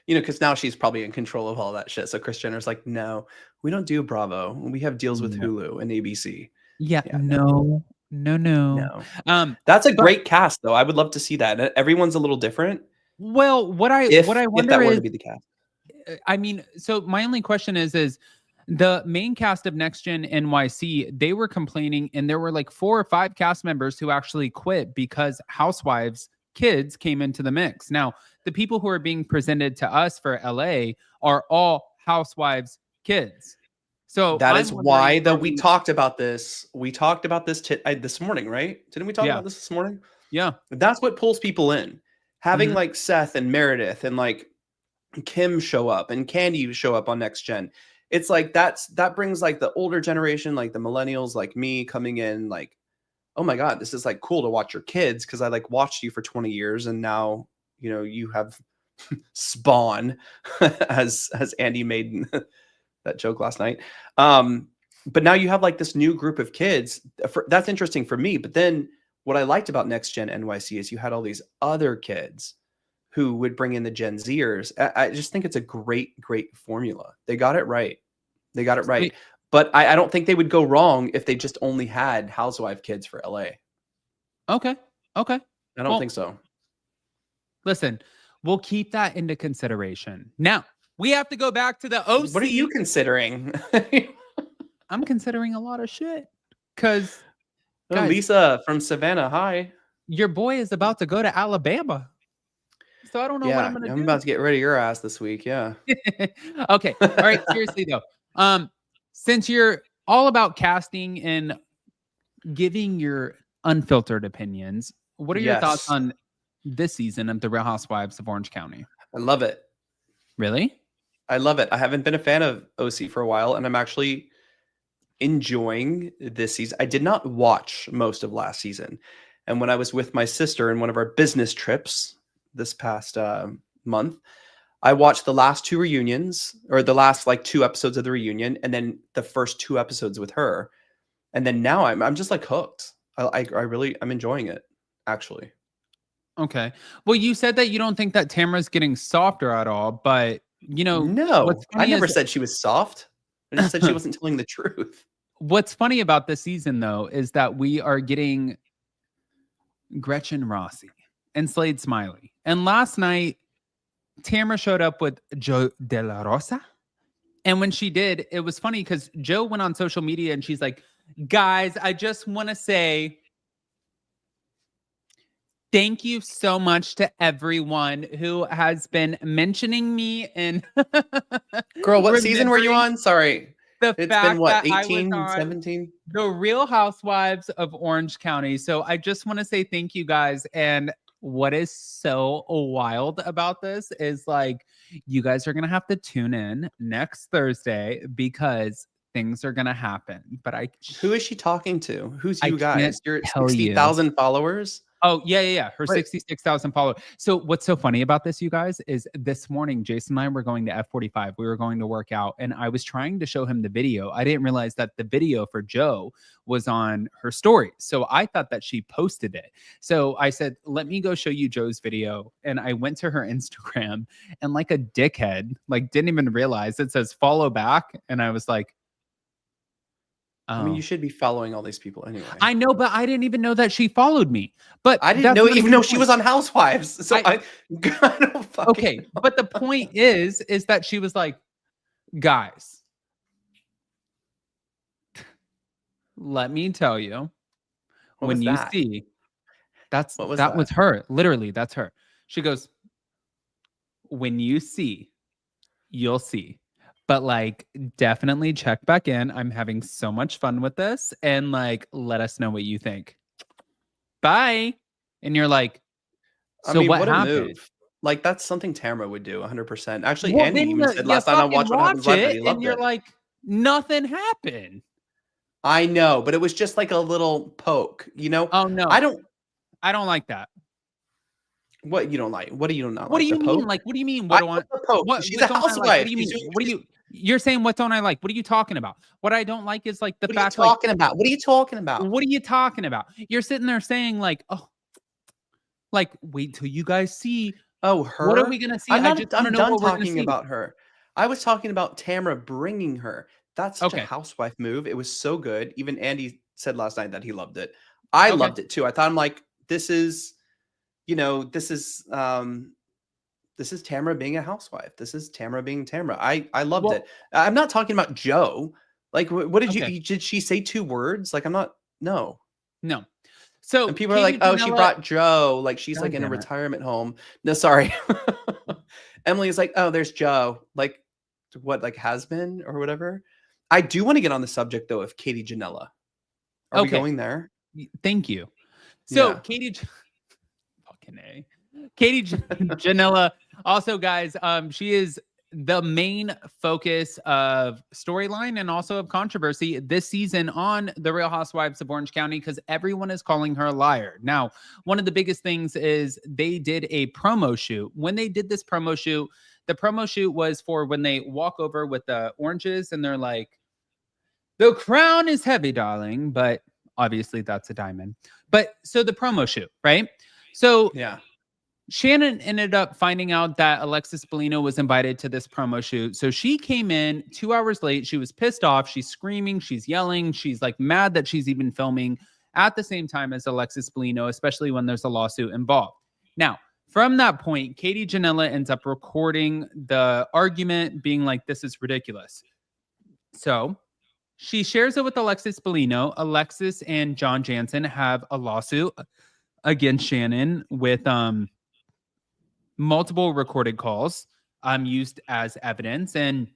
Speaker 2: because now she's probably in control of all that shit. So Kris Jenner's like, "No, we don't do Bravo. We have deals with
Speaker 1: No.
Speaker 2: Hulu and ABC."
Speaker 1: Yeah,
Speaker 2: Yeah,
Speaker 1: no.
Speaker 2: No. That's a
Speaker 1: but-
Speaker 2: great cast, though. I would love to see that. Everyone's a little different.
Speaker 1: Well, what I
Speaker 2: If
Speaker 1: wonder
Speaker 2: that were
Speaker 1: is,
Speaker 2: to be the cast.
Speaker 1: I mean, so my only question is the main cast of Next Gen NYC, they were complaining, and there were like 4 or 5 cast members who actually quit because Housewives kids came into the mix. Now, the people who are being presented to us for LA are all Housewives kids. So
Speaker 2: That
Speaker 1: I'm
Speaker 2: is
Speaker 1: wondering,
Speaker 2: why, though,
Speaker 1: are
Speaker 2: we talked about this. We talked about this this morning, right? Didn't we talk
Speaker 1: Yeah.
Speaker 2: about this morning?
Speaker 1: Yeah.
Speaker 2: That's what pulls people in. Having
Speaker 1: Mhm.
Speaker 2: like Seth and Meredith and like Kim show up and Candy show up on Next Gen. It's like that brings like the older generation, like the millennials, like me coming in, like, oh my God, this is like cool to watch your kids because I like watched you for 20 years and now you have Spawn as Andy made that joke last night. But now you have like this new group of kids. That's interesting for me. But then what I liked about Next Gen NYC is you had all these other kids who would bring in the Gen Zers. I just think it's a great formula. They got it right. But I don't think they would go wrong if they just only had housewife kids for LA.
Speaker 1: Okay.
Speaker 2: I don't think so.
Speaker 1: Listen, we'll keep that into consideration. Now, we have to go back to the OC.
Speaker 2: What are you considering?
Speaker 1: I'm considering a lot of shit because guys,
Speaker 2: Lisa from Savannah, hi.
Speaker 1: your boy is about to go to Alabama. So I don't know what I'm going to do.
Speaker 2: I'm about to get rid of your ass this week. Yeah.
Speaker 1: Okay. All right. Seriously though. Since you're all about casting and giving your unfiltered opinions, what are your thoughts
Speaker 2: Yes.
Speaker 1: on this season of The Real Housewives of Orange County?
Speaker 2: I love it.
Speaker 1: Really?
Speaker 2: I love it. I haven't been a fan of OC for a while, and I'm actually enjoying this season. I did not watch most of last season. And when I was with my sister in one of our business trips this past month, I watched the last 2 reunions, or the last like 2 episodes of the reunion, and then the first 2 episodes with her. And then now I'm just like hooked. I'm enjoying it, actually.
Speaker 1: Okay. Well, you said that you don't think that Tamara's getting softer at all, but
Speaker 2: No,
Speaker 1: what's
Speaker 2: I
Speaker 1: funny
Speaker 2: never
Speaker 1: is-
Speaker 2: said she was soft. I just said she wasn't telling the truth.
Speaker 1: What's funny about this season, though, is that we are getting Gretchen Rossi and Slade Smiley. And last night, Tamara showed up with Joe De La Rosa. And when she did, it was funny because Joe went on social media and she's like, guys, I just want to say thank you so much to everyone who has been mentioning me and
Speaker 2: Girl, what season were you
Speaker 1: remembering
Speaker 2: on? Sorry.
Speaker 1: The
Speaker 2: It's
Speaker 1: fact
Speaker 2: been what,
Speaker 1: that I was
Speaker 2: 18,
Speaker 1: on
Speaker 2: 17?
Speaker 1: The Real Housewives of Orange County. So I just want to say thank you guys. And what is so wild about this is like, you guys are going to have to tune in next Thursday because things are gonna happen. But
Speaker 2: Who is she talking to? Who's
Speaker 1: I
Speaker 2: you
Speaker 1: can't
Speaker 2: guys? You're at
Speaker 1: tell you.
Speaker 2: 60,000 followers.
Speaker 1: Oh, yeah. Her
Speaker 2: Wait.
Speaker 1: 66,000 followers. So what's so funny about this, you guys, is this morning, Jason and I were going to F45. We were going to work out, and I was trying to show him the video. I didn't realize that the video for Joe was on her story. So I thought that she posted it. So I said, let me go show you Joe's video. And I went to her Instagram, and like a dickhead, like didn't even realize it says follow back. And I was like,
Speaker 2: I mean, you should be following all these people anyway.
Speaker 1: I know, but I didn't even know that she followed me. But
Speaker 2: I didn't know even know she was on Housewives. So I don't fucking
Speaker 1: okay,
Speaker 2: know.
Speaker 1: but the point is that she was like, guys, let me tell you,
Speaker 2: What
Speaker 1: when
Speaker 2: was
Speaker 1: you
Speaker 2: that?
Speaker 1: see that
Speaker 2: that?
Speaker 1: was her. Literally, that's her. She goes, when you see, you'll see. But like, definitely check back in. I'm having so much fun with this. And like, let us know what you think. Bye. And you're like, so
Speaker 2: I mean,
Speaker 1: what
Speaker 2: what a
Speaker 1: happened?
Speaker 2: move. Like, that's something Tamara would do 100%. Actually,
Speaker 1: Well,
Speaker 2: Andy
Speaker 1: then
Speaker 2: even said last time I watched What Happens Live that he loved
Speaker 1: and you're
Speaker 2: it.
Speaker 1: like, nothing happened.
Speaker 2: I know, but it was just like a little poke, you know?
Speaker 1: Oh no.
Speaker 2: I don't
Speaker 1: like that.
Speaker 2: What you don't like? What do you not
Speaker 1: What
Speaker 2: like?
Speaker 1: do you
Speaker 2: The
Speaker 1: mean?
Speaker 2: poke?
Speaker 1: Like, what do you mean?
Speaker 2: I
Speaker 1: What do I?
Speaker 2: love the poke.
Speaker 1: What,
Speaker 2: She's
Speaker 1: what
Speaker 2: a
Speaker 1: don't I
Speaker 2: housewife.
Speaker 1: like? What do you mean? What do you? You're saying what don't I like? What are you talking about? What I don't like is like the
Speaker 2: What are you
Speaker 1: fact.
Speaker 2: talking about? What are you talking about?
Speaker 1: What are you talking about? You're sitting there saying like, oh, like wait till you guys see.
Speaker 2: Oh, her.
Speaker 1: What are we gonna see?
Speaker 2: I'm
Speaker 1: I just wanna
Speaker 2: done
Speaker 1: know what we're gonna
Speaker 2: talking
Speaker 1: see.
Speaker 2: about her. I was talking about Tamara bringing her. That's such a
Speaker 1: Okay.
Speaker 2: housewife move. It was so good. Even Andy said last night that he loved it. I
Speaker 1: Okay.
Speaker 2: loved it too. I thought I'm like, this is Tamara being a housewife. This is Tamara being Tamara. I loved
Speaker 1: Well-
Speaker 2: it. I'm not talking about Joe. Like, what did
Speaker 1: Okay.
Speaker 2: you? Did she say 2 words? Like, I'm not. No.
Speaker 1: No. So
Speaker 2: And people are like, oh, she
Speaker 1: Ginella-
Speaker 2: brought Joe. Like, she's
Speaker 1: God
Speaker 2: like in a
Speaker 1: damn it.
Speaker 2: retirement home. No, sorry. Emily is like, oh, there's Joe. Like, what, like has been or whatever. I do want to get on the subject though of Katie Ginella. Are we
Speaker 1: Okay.
Speaker 2: going there?
Speaker 1: Thank you. So
Speaker 2: Yeah.
Speaker 1: Katie Ginella. Also, guys, she is the main focus of storyline and also of controversy this season on The Real Housewives of Orange County because everyone is calling her a liar. Now, one of the biggest things is they did a promo shoot. When they did this promo shoot, the promo shoot was for when they walk over with the oranges and they're like, the crown is heavy, darling, but obviously that's a diamond. But so the promo shoot, right? So
Speaker 2: Yeah.
Speaker 1: Shannon ended up finding out that Alexis Bellino was invited to this promo shoot. So she came in 2 hours late. She was pissed off. She's screaming. She's yelling. She's like mad that she's even filming at the same time as Alexis Bellino, especially when there's a lawsuit involved. Now, from that point, Katie Ginella ends up recording the argument being like, this is ridiculous. So she shares it with Alexis Bellino. Alexis and John Jansen have a lawsuit against Shannon with multiple recorded calls used as evidence, and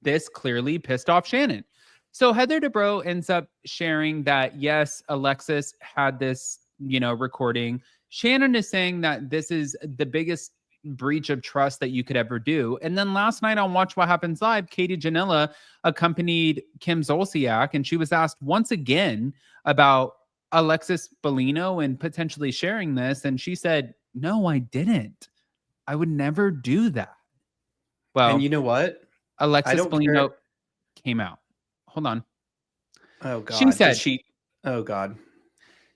Speaker 1: this clearly pissed off Shannon. So Heather Dubrow ends up sharing that yes, Alexis had this, recording. Shannon is saying that this is the biggest breach of trust that you could ever do. And then last night on Watch What Happens Live, Katie Ginella accompanied Kim Zolciak, and she was asked once again about Alexis Bellino and potentially sharing this, and she said, "No, I didn't. I would never do that." Well,
Speaker 2: And you know what?
Speaker 1: Alexis
Speaker 2: don't
Speaker 1: Bellino
Speaker 2: care.
Speaker 1: came out. Hold on.
Speaker 2: Oh God.
Speaker 1: She said-
Speaker 2: Oh God.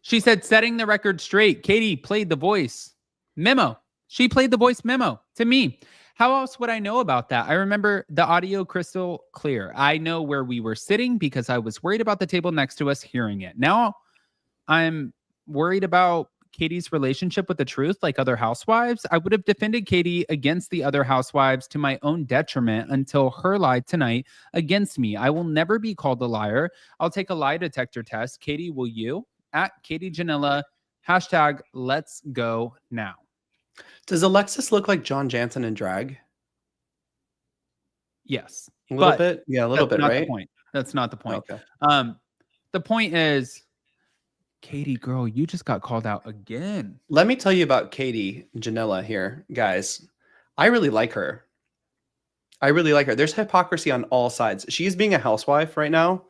Speaker 1: She said, setting the record straight, Katie played the voice memo. She played the voice memo to me. How else would I know about that? I remember the audio crystal clear. I know where we were sitting because I was worried about the table next to us hearing it. Now I'm worried about Katie's relationship with the truth, like other housewives. I would have defended Katie against the other housewives to my own detriment until her lie tonight against me. I will never be called a liar. I'll take a lie detector test. Katie, will you? At Katie Ginella, hashtag let's go now.
Speaker 2: Does Alexis look like John Jansen in drag?
Speaker 1: Yes.
Speaker 2: A little
Speaker 1: But
Speaker 2: bit? Yeah, a little
Speaker 1: That's
Speaker 2: bit,
Speaker 1: not
Speaker 2: right?
Speaker 1: the point. That's not the point.
Speaker 2: Okay.
Speaker 1: The point is, Katie, girl, you just got called out again.
Speaker 2: Let me tell you about Katie Ginella here, guys. I really like her. I really like her. There's hypocrisy on all sides. She's being a housewife right now,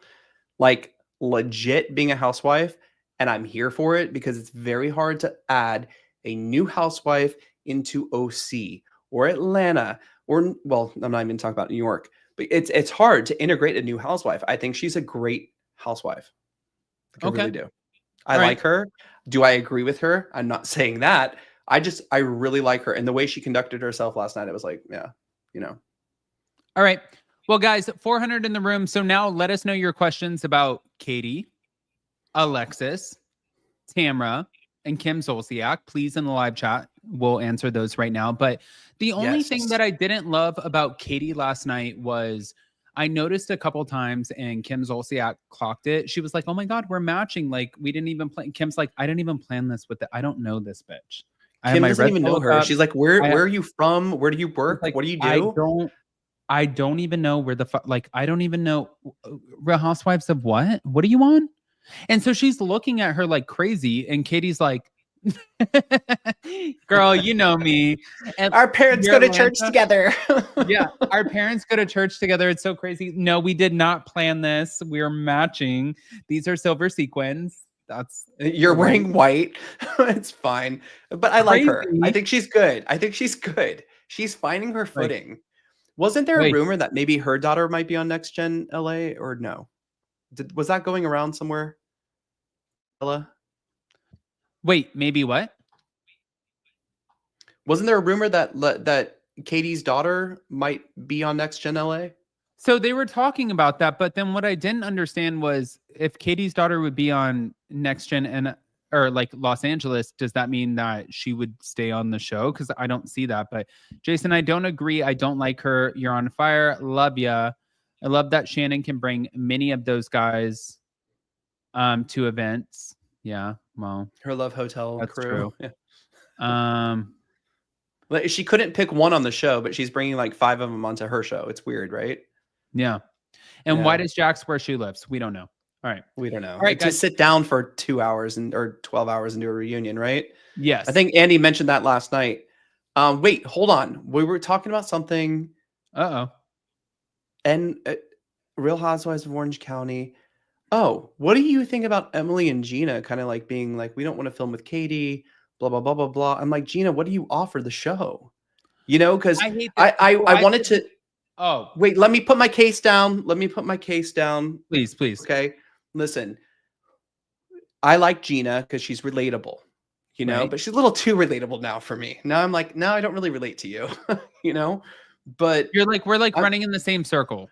Speaker 2: like legit being a housewife, and I'm here for it because it's very hard to add a new housewife into OC or Atlanta or, well, I'm not even talking about New York, but it's hard to integrate a new housewife. I think she's a great housewife. I really do. I like her. Do I agree with her? I'm not saying that. I really like her. And the way she conducted herself last night, it was like, yeah, you know.
Speaker 1: All right. Well, guys, 400 in the room. So now let us know your questions about Katie, Alexis, Tamra, and Kim Zolciak. Please, in the live chat, we'll answer those right now. But the only thing that I didn't love about Katie last night was I noticed a couple times, and Kim Zolciak clocked it. She was like, "Oh my God, we're matching. Like, we didn't even plan." Kim's like, "I didn't even plan this with it. I don't know this bitch."
Speaker 2: Kim doesn't even know her. She's like, where are you from? Where do you work? Like, what do you do?
Speaker 1: I don't even know where the fuck, like, I don't even know. Real Housewives of what? What are you on? And so she's looking at her like crazy, and Katie's like, girl, you know me. And
Speaker 2: our parents go to church together.
Speaker 1: Yeah, our parents go to church together. It's so crazy. No, we did not plan this. We're matching. These are silver sequins.
Speaker 2: You're wearing white. It's fine. But I like her. I think she's good. She's finding her footing. Right. Wasn't there a rumor that maybe her daughter might be on NextGen LA or no? Was that going around somewhere? Ella?
Speaker 1: Wait, maybe what?
Speaker 2: Wasn't there a rumor that Katie's daughter might be on NextGen LA?
Speaker 1: So they were talking about that, but then what I didn't understand was if Katie's daughter would be on NextGen or like Los Angeles, does that mean that she would stay on the show? Because I don't see that. But Jason, I don't agree. I don't like her. You're on fire. Love ya. I love that Shannon can bring many of those guys to events. Yeah, well,
Speaker 2: her Love Hotel
Speaker 1: that's
Speaker 2: crew.
Speaker 1: True.
Speaker 2: Yeah. She couldn't pick one on the show, but she's bringing like 5 of them onto her show. It's weird, right?
Speaker 1: Yeah. And why does Jax wear shoe lips? We don't know. All right.
Speaker 2: We don't know.
Speaker 1: All right,
Speaker 2: guys. To sit down for 2 hours or 12 hours and do a reunion, right?
Speaker 1: Yes.
Speaker 2: I think Andy mentioned that last night. Wait, hold on. We were talking about something.
Speaker 1: Uh-oh.
Speaker 2: And Real Housewives of Orange County. Oh, what do you think about Emily and Gina kind of like being like, we don't want to film with Katie, blah, blah, blah, blah, blah. I'm like, Gina, what do you offer the show? You know, because I wanted to.
Speaker 1: Oh,
Speaker 2: wait, let me put my case down.
Speaker 1: Please.
Speaker 2: Okay. Listen, I like Gina because she's relatable, you know, but she's a little too relatable now for me. Now I'm like, no, I don't really relate to you, you know, but
Speaker 1: we're running in the same circle.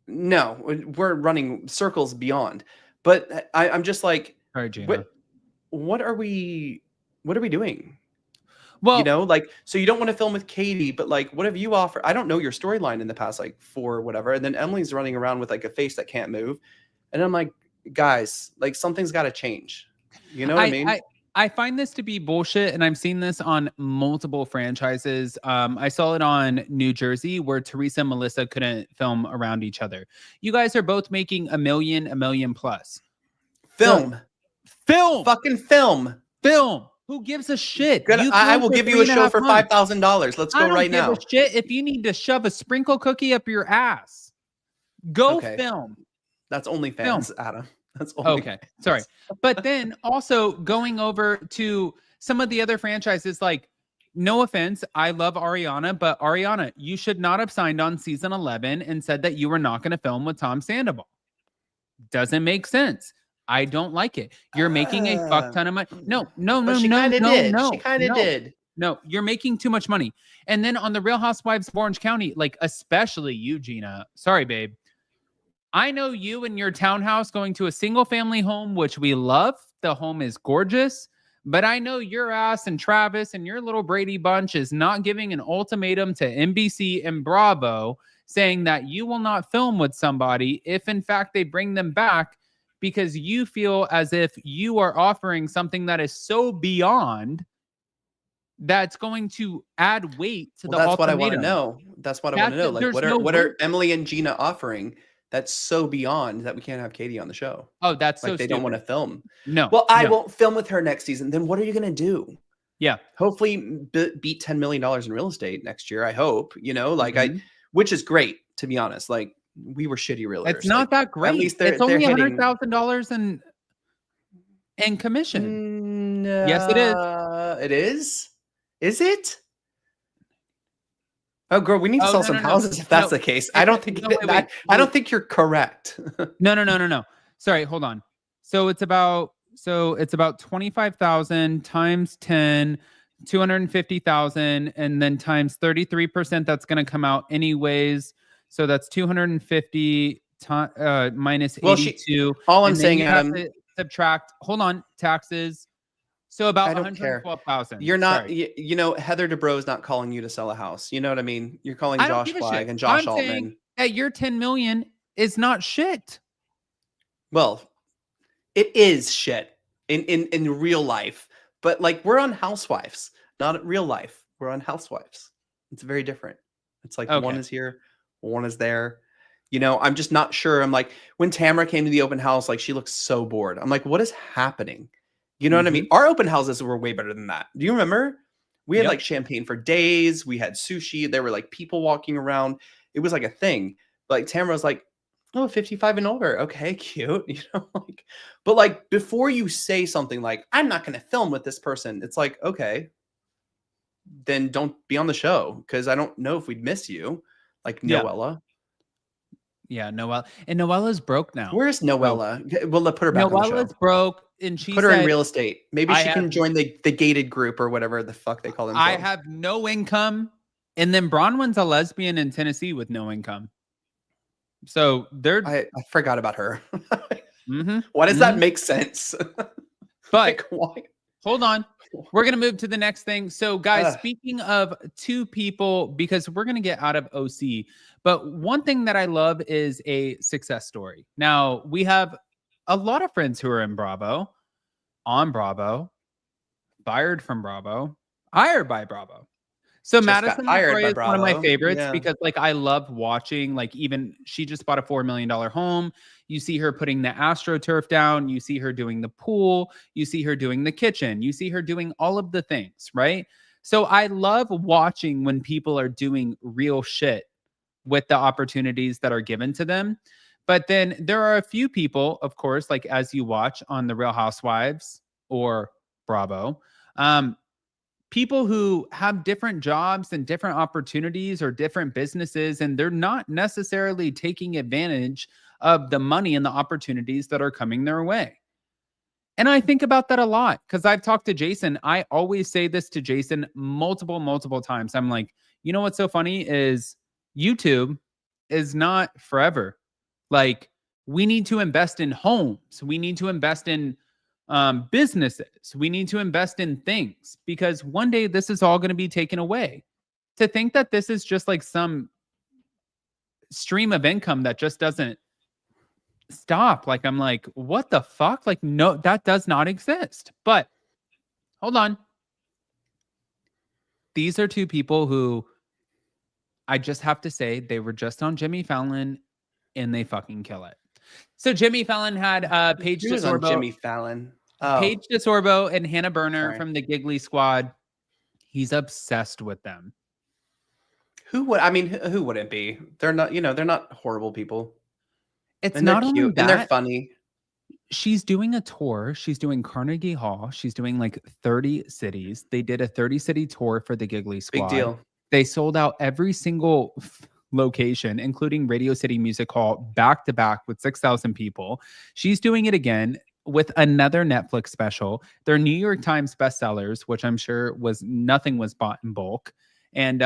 Speaker 2: No, we're running circles beyond, but I'm just like,
Speaker 1: all right, Gina.
Speaker 2: What are we doing?
Speaker 1: Well,
Speaker 2: you know, like, so you don't want to film with Katie, but like, what have you offered? I don't know your storyline in the past, like 4 or whatever. And then Emily's running around with like a face that can't move. And I'm like, guys, like something's got to change. You know what I mean?
Speaker 1: I find this to be bullshit. And I've seen this on multiple franchises. I saw it on New Jersey where Teresa and Melissa couldn't film around each other. You guys are both making $1 million plus.
Speaker 2: Film. Fucking film.
Speaker 1: Who gives a shit?
Speaker 2: Good. I will give you a show for $5,000. Let's go right now.
Speaker 1: I don't give a shit if you need to shove a sprinkle cookie up your ass. Go film.
Speaker 2: That's OnlyFans, Adam. That's only
Speaker 1: okay. Sorry. But then also going over to some of the other franchises, like, no offense, I love Ariana, but Ariana, you should not have signed on season 11 and said that you were not going to film with Tom Sandoval. Doesn't make sense. I don't like it. You're making a fuck ton of money. No. She kind of did. No, you're making too much money. And then on the Real Housewives of Orange County, like especially you, Gina. Sorry, babe. I know you and your townhouse going to a single family home, which we love. The home is gorgeous. But I know your ass and Travis and your little Brady bunch is not giving an ultimatum to NBC and Bravo saying that you will not film with somebody if in fact they bring them back because you feel as if you are offering something that is so beyond that's going to add weight to the ultimatum.
Speaker 2: That's what I want to know. That's what I want to know. Like, what are Emily and Gina offering that's so beyond that we can't have Katie on the show?
Speaker 1: Oh, that's
Speaker 2: like
Speaker 1: so
Speaker 2: they
Speaker 1: stupid.
Speaker 2: Don't want to film.
Speaker 1: No.
Speaker 2: Well, I won't film with her next season. Then what are you going to do?
Speaker 1: Yeah.
Speaker 2: Hopefully beat $10 million in real estate next year. I hope, you know, like which is great, to be honest. Like, we were shitty realtors.
Speaker 1: It's not
Speaker 2: like,
Speaker 1: that great.
Speaker 2: At least
Speaker 1: it's
Speaker 2: they're
Speaker 1: only
Speaker 2: hitting
Speaker 1: $100,000 in commission.
Speaker 2: No,
Speaker 1: Yes, it is.
Speaker 2: It is? Is it? Oh, girl, we need to
Speaker 1: Oh,
Speaker 2: sell
Speaker 1: no,
Speaker 2: some
Speaker 1: no, no.
Speaker 2: houses if that's
Speaker 1: No.
Speaker 2: the case. I don't think
Speaker 1: No, wait, wait.
Speaker 2: I don't think you're correct.
Speaker 1: No. Sorry, hold on. So it's about 25,000 times 10, 250,000, and then times 33%. That's going to come out anyways. So that's 250 minus
Speaker 2: Well,
Speaker 1: 82.
Speaker 2: all I'm
Speaker 1: and then
Speaker 2: saying,
Speaker 1: you have
Speaker 2: Adam,
Speaker 1: to subtract. Hold on, taxes. So about
Speaker 2: I don't care.
Speaker 1: 112,000.
Speaker 2: You're not,
Speaker 1: Sorry.
Speaker 2: you know, Heather Dubrow is not calling you to sell a house. You know what I mean? You're calling
Speaker 1: I don't
Speaker 2: Josh
Speaker 1: give a
Speaker 2: Flagg
Speaker 1: shit.
Speaker 2: and Josh
Speaker 1: I'm saying
Speaker 2: Altman.
Speaker 1: that your 10 million is not shit.
Speaker 2: Well, it is shit in real life, but like, we're on Housewives, not real life. We're on Housewives. It's very different. It's like one
Speaker 1: Okay.
Speaker 2: is here, one is there. You know, I'm just not sure. I'm like, when Tamara came to the open house, like, she looks so bored. I'm like, what is happening? You know what I mean? Our open houses were way better than that. Do you remember? We had
Speaker 1: Yep.
Speaker 2: like champagne for days. We had sushi. There were like people walking around. It was like a thing. But like, Tamara was like, oh, 55 and older. Okay, cute. You know, like, but like, before you say something like, I'm not going to film with this person, it's like, okay, then don't be on the show, because I don't know if we'd miss you. Like,
Speaker 1: Yeah.
Speaker 2: Noella.
Speaker 1: Yeah, Noella. And Noella's broke now.
Speaker 2: Where's Noella? Well, let's put her back on the show.
Speaker 1: Noella's broke, and she
Speaker 2: Put her in
Speaker 1: said,
Speaker 2: real estate. Maybe
Speaker 1: I
Speaker 2: she can join the gated group or whatever the fuck they call themselves.
Speaker 1: I have no income. And then Bronwyn's a lesbian in Tennessee with no income. So they're
Speaker 2: I forgot about her.
Speaker 1: Mhm,
Speaker 2: Why does that make sense?
Speaker 1: But
Speaker 2: Like, why?
Speaker 1: hold on. We're going to move to the next thing. So, guys,
Speaker 2: Ugh.
Speaker 1: speaking of two people, because we're going to get out of OC, but one thing that I love is a success story. Now, we have a lot of friends who are in Bravo, on Bravo, fired from Bravo, hired by Bravo. So
Speaker 2: Just got
Speaker 1: Madison
Speaker 2: hired
Speaker 1: LaCroix
Speaker 2: by
Speaker 1: is one of my
Speaker 2: Bravo.
Speaker 1: favorites
Speaker 2: Yeah.
Speaker 1: because, like, I love watching, like, even she just bought a $4 million home. You see her putting the AstroTurf down. You see her doing the pool. You see her doing the kitchen. You see her doing all of the things, right? So I love watching when people are doing real shit with the opportunities that are given to them. But then there are a few people, of course, like as you watch on The Real Housewives or Bravo, people who have different jobs and different opportunities or different businesses, and they're not necessarily taking advantage of the money and the opportunities that are coming their way. And I think about that a lot because I've talked to Jason. I always say this to Jason multiple times. I'm like, you know what's so funny is YouTube is not forever. Like, we need to invest in homes. We need to invest in businesses. We need to invest in things because one day this is all going to be taken away. To think that this is just like some stream of income that just doesn't stop. Like, I'm like, what the fuck? Like, no, that does not exist. But hold on. These are two people who I just have to say they were just on Jimmy Fallon and they fucking kill it. So Jimmy Fallon had Paige
Speaker 2: She was on
Speaker 1: DeSorbo.
Speaker 2: Jimmy Fallon. Oh,
Speaker 1: Paige DeSorbo and Hannah Berner
Speaker 2: Sorry.
Speaker 1: from the Giggly Squad. He's obsessed with them.
Speaker 2: who would? I mean, who wouldn't be? They're not. You know, they're not horrible people.
Speaker 1: It's
Speaker 2: And
Speaker 1: not
Speaker 2: they're
Speaker 1: only
Speaker 2: cute
Speaker 1: that,
Speaker 2: and they're funny.
Speaker 1: she's doing a tour. She's doing Carnegie Hall. She's doing like 30 cities. They did a 30-city tour for the Giggly Squad.
Speaker 2: Big deal.
Speaker 1: They sold out every single location, including Radio City Music Hall, back to back with 6,000 people. She's doing it again with another Netflix special. They're New York Times bestsellers, which I'm sure nothing was bought in bulk. And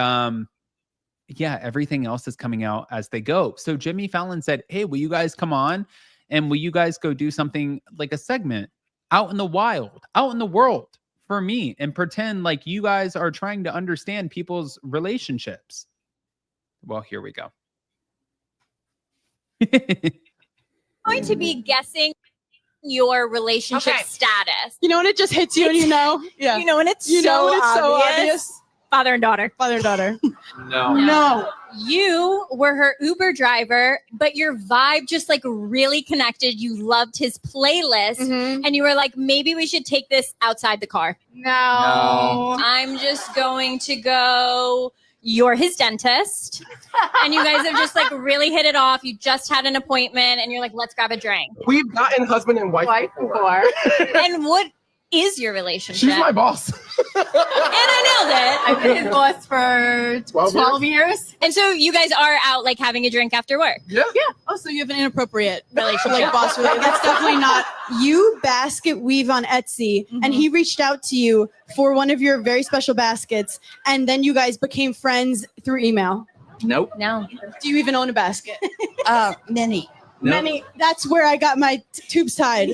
Speaker 1: yeah, everything else is coming out as they go. So Jimmy Fallon said, hey, will you guys come on? And will you guys go do something like a segment out in the wild, out in the world for me and pretend like you guys are trying to understand people's relationships? Well, here we go.
Speaker 7: Going to be guessing your relationship
Speaker 8: Okay.
Speaker 7: status.
Speaker 8: You know when it just hits you and you know? Yeah.
Speaker 7: You know when it's
Speaker 8: You know when it's so
Speaker 7: obvious.
Speaker 8: obvious.
Speaker 7: Father and daughter.
Speaker 8: Father and daughter.
Speaker 1: No.
Speaker 8: No.
Speaker 7: You were her Uber driver, but your vibe just like really connected. You loved his playlist.
Speaker 8: Mhm.
Speaker 7: And you were like, maybe we should take this outside the car.
Speaker 8: No.
Speaker 7: I'm just going to go you're his dentist, and you guys have just like really hit it off. You just had an appointment, and you're like, let's grab a drink.
Speaker 9: We've gotten husband and wife before.
Speaker 7: And what is your relationship?
Speaker 9: She's my boss.
Speaker 7: And I nailed it.
Speaker 8: I've been his boss for 12 years.
Speaker 7: And so you guys are out like having a drink after work.
Speaker 9: Yeah.
Speaker 8: Oh, so you have an inappropriate
Speaker 7: Relationship.
Speaker 8: like boss relationship. That's definitely not. You basket weave on Etsy, and he reached out to you for one of your very special baskets, and then you guys became friends through email.
Speaker 9: Nope.
Speaker 7: No.
Speaker 8: Do you even own a basket?
Speaker 10: Many.
Speaker 9: Nope.
Speaker 8: Many. That's where I got my tubes tied.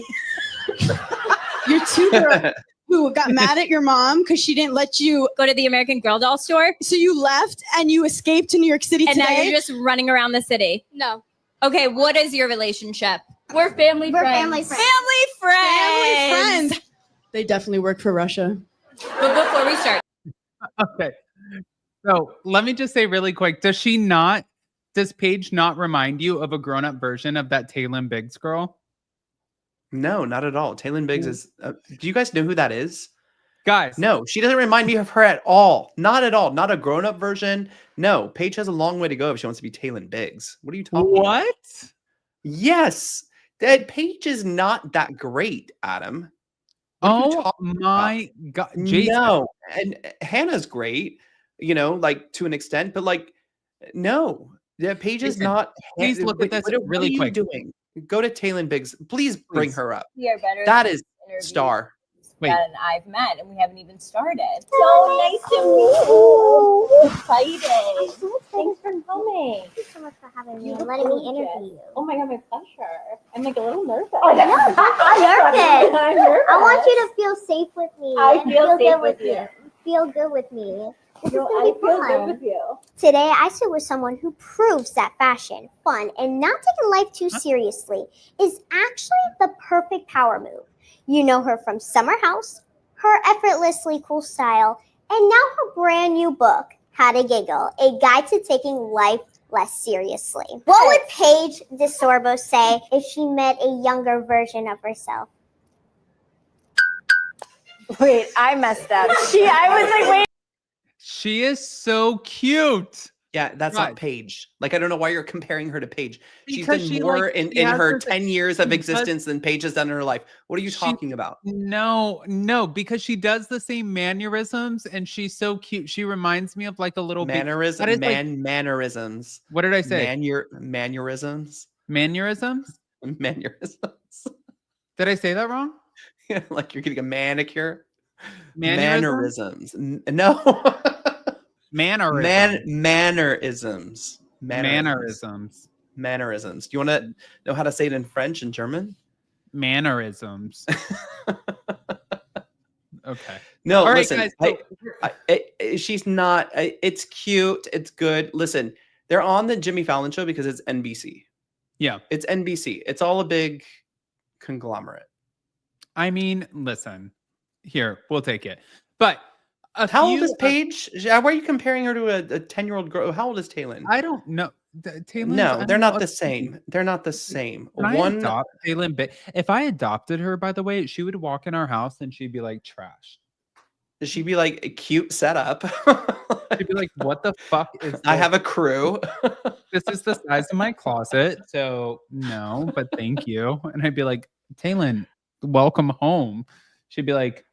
Speaker 8: Your tuber who got mad at your mom because she didn't let you
Speaker 7: Go to the American Girl doll store,
Speaker 8: so you left and you escaped to New York City
Speaker 7: and
Speaker 8: today.
Speaker 7: now you're just running around the city.
Speaker 10: No.
Speaker 7: Okay, what is your relationship?
Speaker 10: We're family
Speaker 5: We're
Speaker 10: friends.
Speaker 5: family friends.
Speaker 7: Family friends.
Speaker 8: Family friends. They definitely worked for Russia.
Speaker 7: But before we start,
Speaker 1: Okay. So let me just say really quick, does Paige not remind you of a grown-up version of that Taylor Biggs girl?
Speaker 2: No, not at all. Taylor Biggs is. Do you guys know who that is?
Speaker 1: Guys,
Speaker 2: No, she doesn't remind me of her at all. Not at all. Not a grown-up version. No, Paige has a long way to go if she wants to be Taylor Biggs. What are you talking about?
Speaker 1: what?
Speaker 2: Yes, that Paige is not that great, Adam. What are you
Speaker 1: Oh
Speaker 2: talking
Speaker 1: my God.
Speaker 2: about?
Speaker 1: Jason.
Speaker 2: No, and Hannah's great, like to an extent, but like, no, yeah, Paige is
Speaker 1: Jason,
Speaker 2: not.
Speaker 1: please look at this
Speaker 2: what
Speaker 1: really
Speaker 2: are you
Speaker 1: quick.
Speaker 2: doing? Go to Taylor Biggs. Please bring
Speaker 1: Please.
Speaker 2: her up.
Speaker 10: We are better
Speaker 2: That is
Speaker 10: interviews
Speaker 2: star.
Speaker 1: Wait.
Speaker 10: than I've met, and we haven't even started. So nice to meet you. I'm excited. Thanks for coming.
Speaker 5: Thank you so much for having me and letting me interview you.
Speaker 10: Oh my god, my pleasure. I'm like a little nervous.
Speaker 5: I'm nervous.
Speaker 10: I'm nervous.
Speaker 5: I want you to feel safe with me.
Speaker 10: I
Speaker 5: and
Speaker 10: feel safe
Speaker 5: good
Speaker 10: with you.
Speaker 5: Feel good with me. This
Speaker 10: No,
Speaker 5: is gonna
Speaker 10: I
Speaker 5: be
Speaker 10: feel
Speaker 5: fun.
Speaker 10: good with you.
Speaker 5: Today, I sit with someone who proves that fashion, fun, and not taking life too seriously is actually the perfect power move. You know her from Summer House, her effortlessly cool style, and now her brand new book, How to Giggle, a guide to taking life less seriously. What would Paige DeSorbo say if she met a younger version of herself?
Speaker 10: Wait, I messed up. I was like, wait.
Speaker 1: She is so cute.
Speaker 2: Yeah, that's
Speaker 1: Right.
Speaker 2: not Paige. Like, I don't know why you're comparing her to Paige. She's
Speaker 1: Because
Speaker 2: done
Speaker 1: she,
Speaker 2: more
Speaker 1: like,
Speaker 2: in
Speaker 1: she has
Speaker 2: her
Speaker 1: this-
Speaker 2: 10 years of
Speaker 1: she does-
Speaker 2: existence than Paige has done in her life. What are you
Speaker 1: She-
Speaker 2: talking about?
Speaker 1: No, because she does the same mannerisms and she's so cute. She reminds me of like a little bit.
Speaker 2: Mannerisms.
Speaker 1: that is like-
Speaker 2: Mannerisms.
Speaker 1: What did I say?
Speaker 2: Mannerisms.
Speaker 1: Mannerisms?
Speaker 2: Mannerisms.
Speaker 1: Did I say that wrong?
Speaker 2: Like you're getting a manicure.
Speaker 1: Mannerisms?
Speaker 2: No.
Speaker 1: Mannerisms.
Speaker 2: Mannerisms.
Speaker 1: Mannerisms.
Speaker 2: Mannerisms. Do you want to know how to say it in French and German?
Speaker 1: Mannerisms. Okay.
Speaker 2: No,
Speaker 1: All right,
Speaker 2: listen.
Speaker 1: guys.
Speaker 2: She's not. It's cute. It's good. Listen, they're on the Jimmy Fallon show because it's NBC.
Speaker 1: Yeah.
Speaker 2: It's NBC. It's all a big conglomerate.
Speaker 1: I mean, listen. Here, we'll take it. But
Speaker 2: How old is Paige? Why are you comparing her to a 10-year-old girl? How old is Taylor?
Speaker 1: I don't know.
Speaker 2: No, they're not the same. They're not the same. One.
Speaker 1: If I adopted her, by the way, she would walk in our house and she'd be like trash.
Speaker 2: She'd be like a cute setup.
Speaker 1: She'd be like, "What the fuck is this?
Speaker 2: I have a crew.
Speaker 1: This is the size of my closet, so no, but thank you." And I'd be like, "Taylor, welcome home." She'd be like,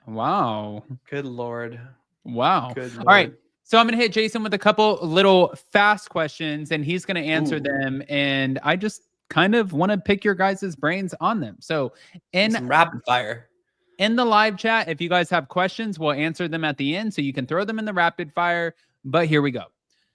Speaker 1: "Wow,
Speaker 2: Good Lord.
Speaker 1: wow."
Speaker 2: Good Lord.
Speaker 1: All right. So I'm going to hit Jason with a couple little fast questions and he's going to answer
Speaker 2: Ooh.
Speaker 1: them. And I just kind of want to pick your guys' brains on them. So
Speaker 2: Some rapid fire.
Speaker 1: in the live chat, if you guys have questions, we'll answer them at the end. So you can throw them in the rapid fire. But here we go.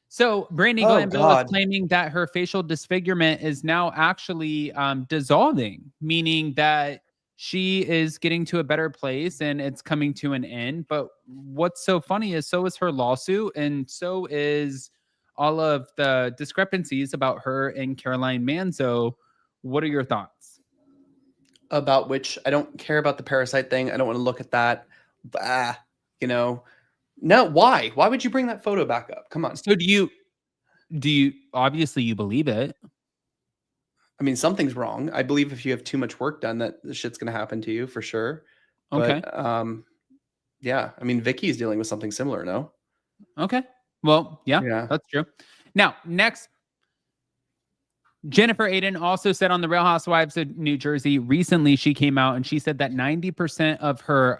Speaker 1: So Brandi
Speaker 2: Oh,
Speaker 1: Glanville
Speaker 2: God.
Speaker 1: is claiming that her facial disfigurement is now actually dissolving, meaning that she is getting to a better place and it's coming to an end. But what's so funny is so is her lawsuit and so is all of the discrepancies about her and Caroline Manzo. What are your thoughts?
Speaker 2: About which I don't care about the parasite thing. I don't want to look at that. No, why? Why would you bring that photo back up? Come on.
Speaker 1: So do you obviously you believe it?
Speaker 2: I mean, something's wrong. I believe if you have too much work done, that the shit's gonna happen to you for sure.
Speaker 1: Okay.
Speaker 2: But, Yeah, I mean, Vicky's dealing with something similar, no?
Speaker 1: Okay. Well, yeah, that's true. Now, next, Jennifer Aiden also said on the Real Housewives of New Jersey recently, she came out and she said that 90% of her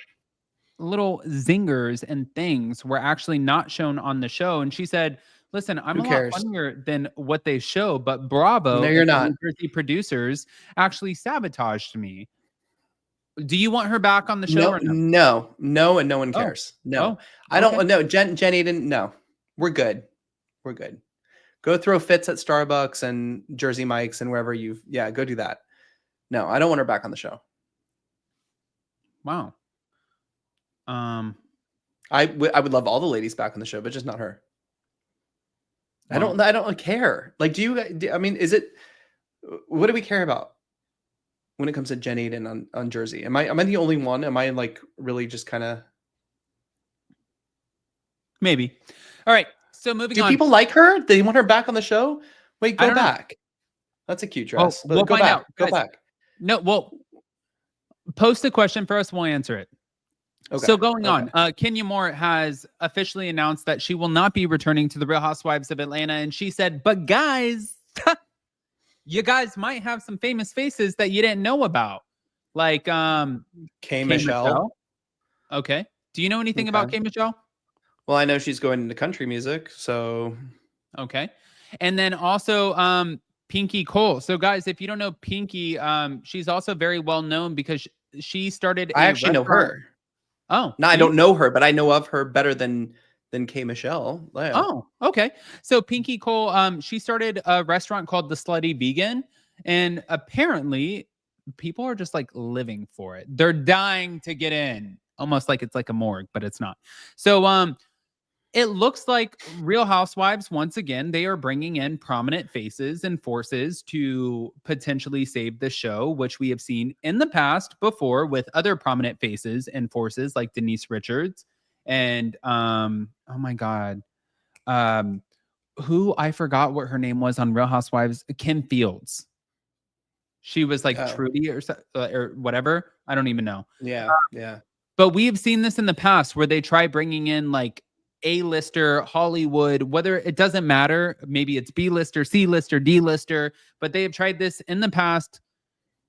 Speaker 1: little zingers and things were actually not shown on the show. And she said, listen, I'm
Speaker 2: Who
Speaker 1: a
Speaker 2: cares?
Speaker 1: lot funnier than what they show, but Bravo
Speaker 2: No, you're
Speaker 1: and the
Speaker 2: not.
Speaker 1: New Jersey producers actually sabotaged me. Do you want her back on the show or no?
Speaker 2: No, and no one
Speaker 1: Oh.
Speaker 2: cares. No,
Speaker 1: Oh,
Speaker 2: I don't
Speaker 1: okay.
Speaker 2: know. Jen Aiden, no, we're good. We're good. Go throw fits at Starbucks and Jersey Mike's and wherever go do that. No, I don't want her back on the show.
Speaker 1: Wow.
Speaker 2: I would love all the ladies back on the show, but just not her.
Speaker 1: Wow.
Speaker 2: I don't care. Like, I mean, what do we care about when it comes to Jen Aiden on Jersey? Am I the only one? Am I like really just kind of?
Speaker 1: Maybe. All right. So moving on.
Speaker 2: Do people like her? They want her back on the show? Wait,
Speaker 1: I
Speaker 2: go
Speaker 1: don't know.
Speaker 2: back. That's a cute dress.
Speaker 1: We'll
Speaker 2: go
Speaker 1: find
Speaker 2: back.
Speaker 1: out.
Speaker 2: Go
Speaker 1: Guys,
Speaker 2: back.
Speaker 1: No, well, post a question for us. We'll answer it.
Speaker 2: Okay.
Speaker 1: So going on, Kenya Moore has officially announced that she will not be returning to the Real Housewives of Atlanta. And she said, but guys, you guys might have some famous faces that you didn't know about. Like
Speaker 2: K. Michelle.
Speaker 1: Okay. Do you know anything about K. Michelle?
Speaker 2: Well, I know she's going into country music, so.
Speaker 1: Okay. And then also Pinky Cole. So guys, if you don't know Pinky, she's also very well known because she started
Speaker 2: I actually know her.
Speaker 1: Oh.
Speaker 2: No, I don't know her, but I know of her better than K. Michelle. Yeah.
Speaker 1: Oh, okay. So Pinky Cole, she started a restaurant called The Slutty Vegan, and apparently people are just like living for it. They're dying to get in, almost like it's like a morgue, but it's not. So it looks like Real Housewives, once again, they are bringing in prominent faces and forces to potentially save the show, which we have seen in the past before with other prominent faces and forces like Denise Richards and oh my God, who I forgot what her name was on Real Housewives, Kim Fields. She was like Trudy or whatever. I don't even know.
Speaker 2: Yeah, yeah.
Speaker 1: But we have seen this in the past where they try bringing in like A-lister, Hollywood, whether it doesn't matter. Maybe it's B-lister, C-lister, D-lister, but they have tried this in the past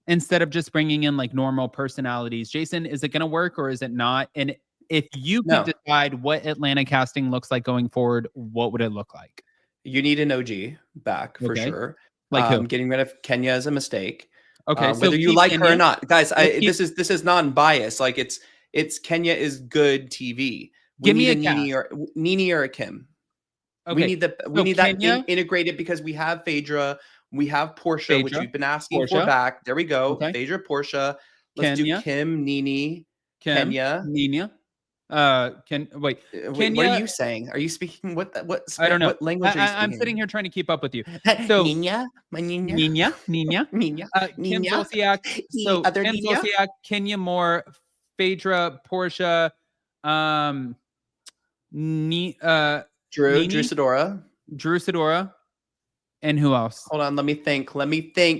Speaker 1: instead of just bringing in like normal personalities. Jason, is it going to work or is it not? And if you could decide what Atlanta casting looks like going forward, what would it look like?
Speaker 2: You need an OG back for sure.
Speaker 1: Like who?
Speaker 2: Getting rid of Kenya is a mistake.
Speaker 1: Okay, so
Speaker 2: whether you like
Speaker 1: Kenya,
Speaker 2: her or not, guys, this is non-biased. Like it's Kenya is good TV.
Speaker 1: Give me a
Speaker 2: Nene or a Kim.
Speaker 1: Okay.
Speaker 2: We need that integrated because we have Phaedra, we have Portia, which you've been asking for back. There we go.
Speaker 1: Okay.
Speaker 2: Phaedra, Portia. Let's do Kim, Nene, Kenya.
Speaker 1: Nina.
Speaker 2: Kenya. What are you saying? Are you speaking
Speaker 1: I don't know.
Speaker 2: What language are you speaking?
Speaker 1: I'm sitting here trying to keep up with you. So
Speaker 2: Nina, my Nina.
Speaker 1: Nina. Kim Zolciak. So Kim Zolciak, Kenya Moore, Phaedra, Portia, Drew Sidora, and who else?
Speaker 2: Hold on, let me think.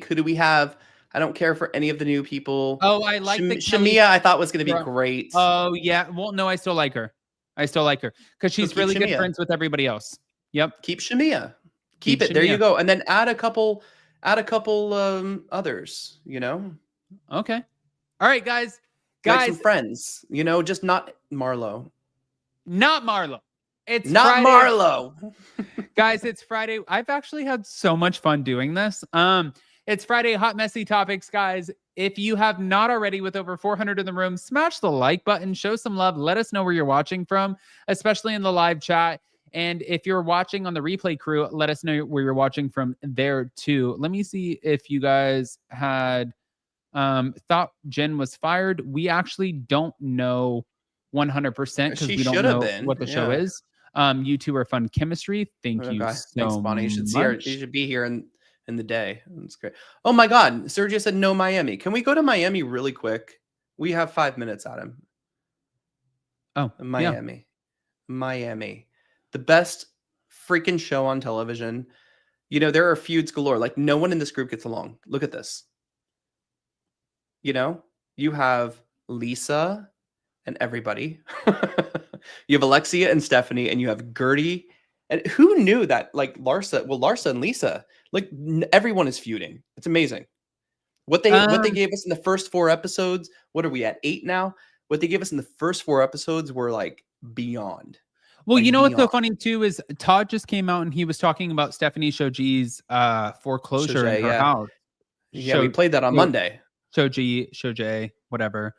Speaker 2: Who do we have? I don't care for any of the new people.
Speaker 1: Oh, I like the
Speaker 2: Shamia. I thought was going to be great.
Speaker 1: Oh yeah. Well, no, I still like her because she's really good friends with everybody else. Yep.
Speaker 2: Keep Shamia. Keep it. There you go. And then add a couple others. You know.
Speaker 1: Okay. All right, guys.
Speaker 2: Like some friends. You know, just not Marlo.
Speaker 1: Not Marlo. It's
Speaker 2: not
Speaker 1: Friday.
Speaker 2: Marlo.
Speaker 1: Guys, it's Friday. I've actually had so much fun doing this. It's Friday, hot, messy topics, guys. If you have not already, with over 400 in the room, smash the like button, show some love. Let us know where you're watching from, especially in the live chat. And if you're watching on the replay crew, let us know where you're watching from there too. Let me see if you guys had thought Jen was fired. We actually don't know 100% because we don't know what the show is. You two are fun chemistry. Thank you so
Speaker 2: much. You should
Speaker 1: see her.
Speaker 2: You should be here in the day. That's great. Oh my God. Sergio said no Miami. Can we go to Miami really quick? We have 5 minutes, Adam.
Speaker 1: Oh,
Speaker 2: Miami. Yeah. Miami. The best freaking show on television. You know, there are feuds galore. Like no one in this group gets along. Look at this. You know, you have Lisa and everybody. You have Alexia and Stephanie, and you have Gertie. And who knew that, like, Larsa and Lisa, like, everyone is feuding. It's amazing. What they gave us in the first 4 episodes, what are we at, 8 now? What they gave us in the first 4 episodes were, like, beyond.
Speaker 1: Well,
Speaker 2: Like,
Speaker 1: you know what's so
Speaker 2: beyond.
Speaker 1: funny too is Todd just came out and he was talking about Stephanie Shoji's foreclosure in her house.
Speaker 2: Yeah, we played that on Monday.
Speaker 1: Shoji, whatever.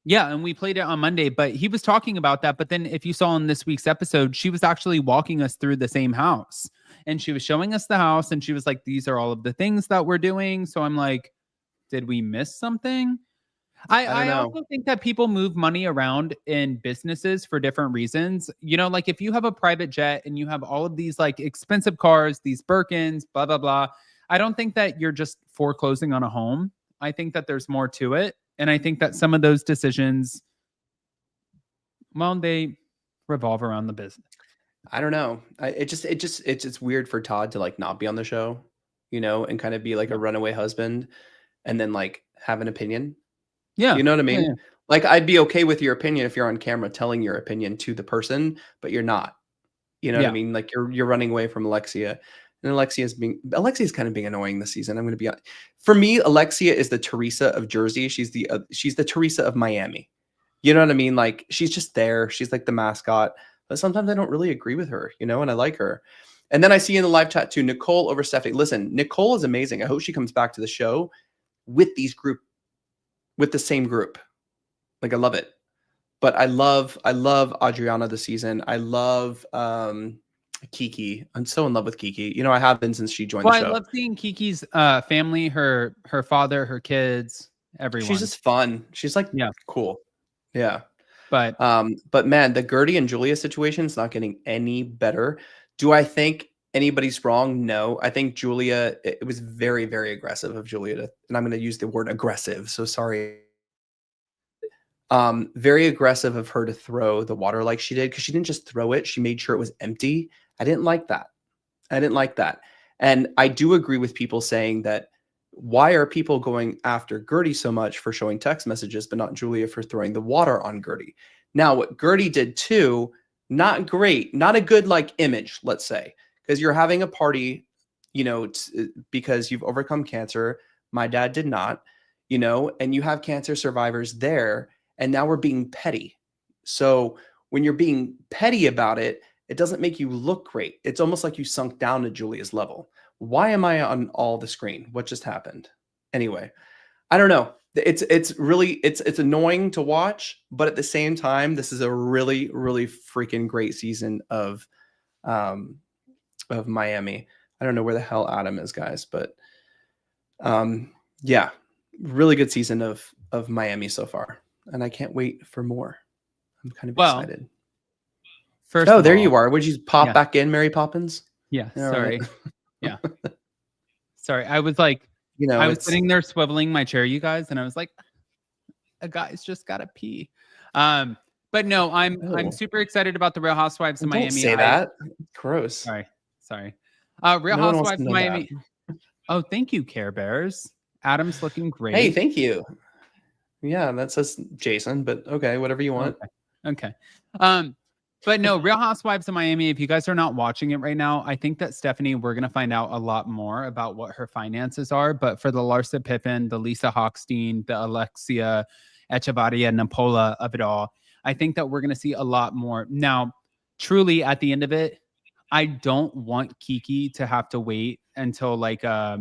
Speaker 1: Yeah, and we played it on Monday, but he was talking about that. But then if you saw in this week's episode, she was actually walking us through the same house and she was showing us the house and she was like, these are all of the things that we're doing. So I'm like, did we miss something? I also think that people move money around in businesses for different reasons. You know, like if you have a private jet and you have all of these like expensive cars, these Birkins, blah, blah, blah. I don't think that you're just foreclosing on a home. I think that there's more to it. And I think that some of those decisions, well, they revolve around the business.
Speaker 2: I don't know. It's weird for Todd to like not be on the show, you know, and kind of be like a runaway husband and then like have an opinion.
Speaker 1: Yeah.
Speaker 2: You know what I mean?
Speaker 1: Yeah.
Speaker 2: Like I'd be okay with your opinion if you're on camera telling your opinion to the person, but you're not. You know what I mean? Like you're running away from Alexia. And Alexia's kind of being annoying this season. I'm going to be honest. For me, Alexia is the Teresa of Jersey. She's the Teresa of Miami. You know what I mean? Like she's just there. She's like the mascot. But sometimes I don't really agree with her, you know, and I like her. And then I see in the live chat too, Nicole over Stephanie. Listen, Nicole is amazing. I hope she comes back to the show with the same group. Like I love it. But I love Adriana this season. I love Kiki. I'm so in love with Kiki. You know, I have been since she joined the show.
Speaker 1: I love seeing Kiki's family, her father, her kids, everyone.
Speaker 2: She's just fun. She's like cool. Yeah.
Speaker 1: But
Speaker 2: man, the Gertie and Julia situation is not getting any better. Do I think anybody's wrong? No. I think Julia, it was very, very aggressive of Julia to, and I'm going to use the word aggressive. So sorry. Very aggressive of her to throw the water like she did, because she didn't just throw it. She made sure it was empty. I didn't like that. And I do agree with people saying that why are people going after Gertie so much for showing text messages, but not Julia for throwing the water on Gertie? Now, what Gertie did too, not great, not a good like image, let's say, because you're having a party, you know, because you've overcome cancer. My dad did not, you know, and you have cancer survivors there. And now we're being petty. So when you're being petty about it, it doesn't make you look great. It's almost like you sunk down to Julia's level. Why am I on all the screen? What just happened? Anyway, I don't know. It's really annoying to watch, but at the same time, this is a really, really freaking great season of Miami. I don't know where the hell Adam is, guys, but yeah, really good season of Miami so far. And I can't wait for more. I'm kind of excited. There you are. Would you pop back in, Mary Poppins?
Speaker 1: Yeah,
Speaker 2: All
Speaker 1: sorry.
Speaker 2: right.
Speaker 1: Yeah. Sorry. I was like,
Speaker 2: you know,
Speaker 1: I was sitting there swiveling my chair, you guys, and I was like, a guy's just gotta pee. But no, I'm super excited about the Real Housewives of Miami.
Speaker 2: Don't say that. Gross.
Speaker 1: Sorry. Real Housewives of Miami. Oh, thank you, Care Bears. Adam's looking great.
Speaker 2: Hey, thank you. Yeah, that says Jason, but okay, whatever you want.
Speaker 1: Okay. But no, Real Housewives of Miami, if you guys are not watching it right now, I think that Stephanie, we're going to find out a lot more about what her finances are. But for the Larsa Pippen, the Lisa Hochstein, the Alexia Echevarria Napola of it all, I think that we're going to see a lot more. Now, truly, at the end of it, I don't want Kiki to have to wait until like a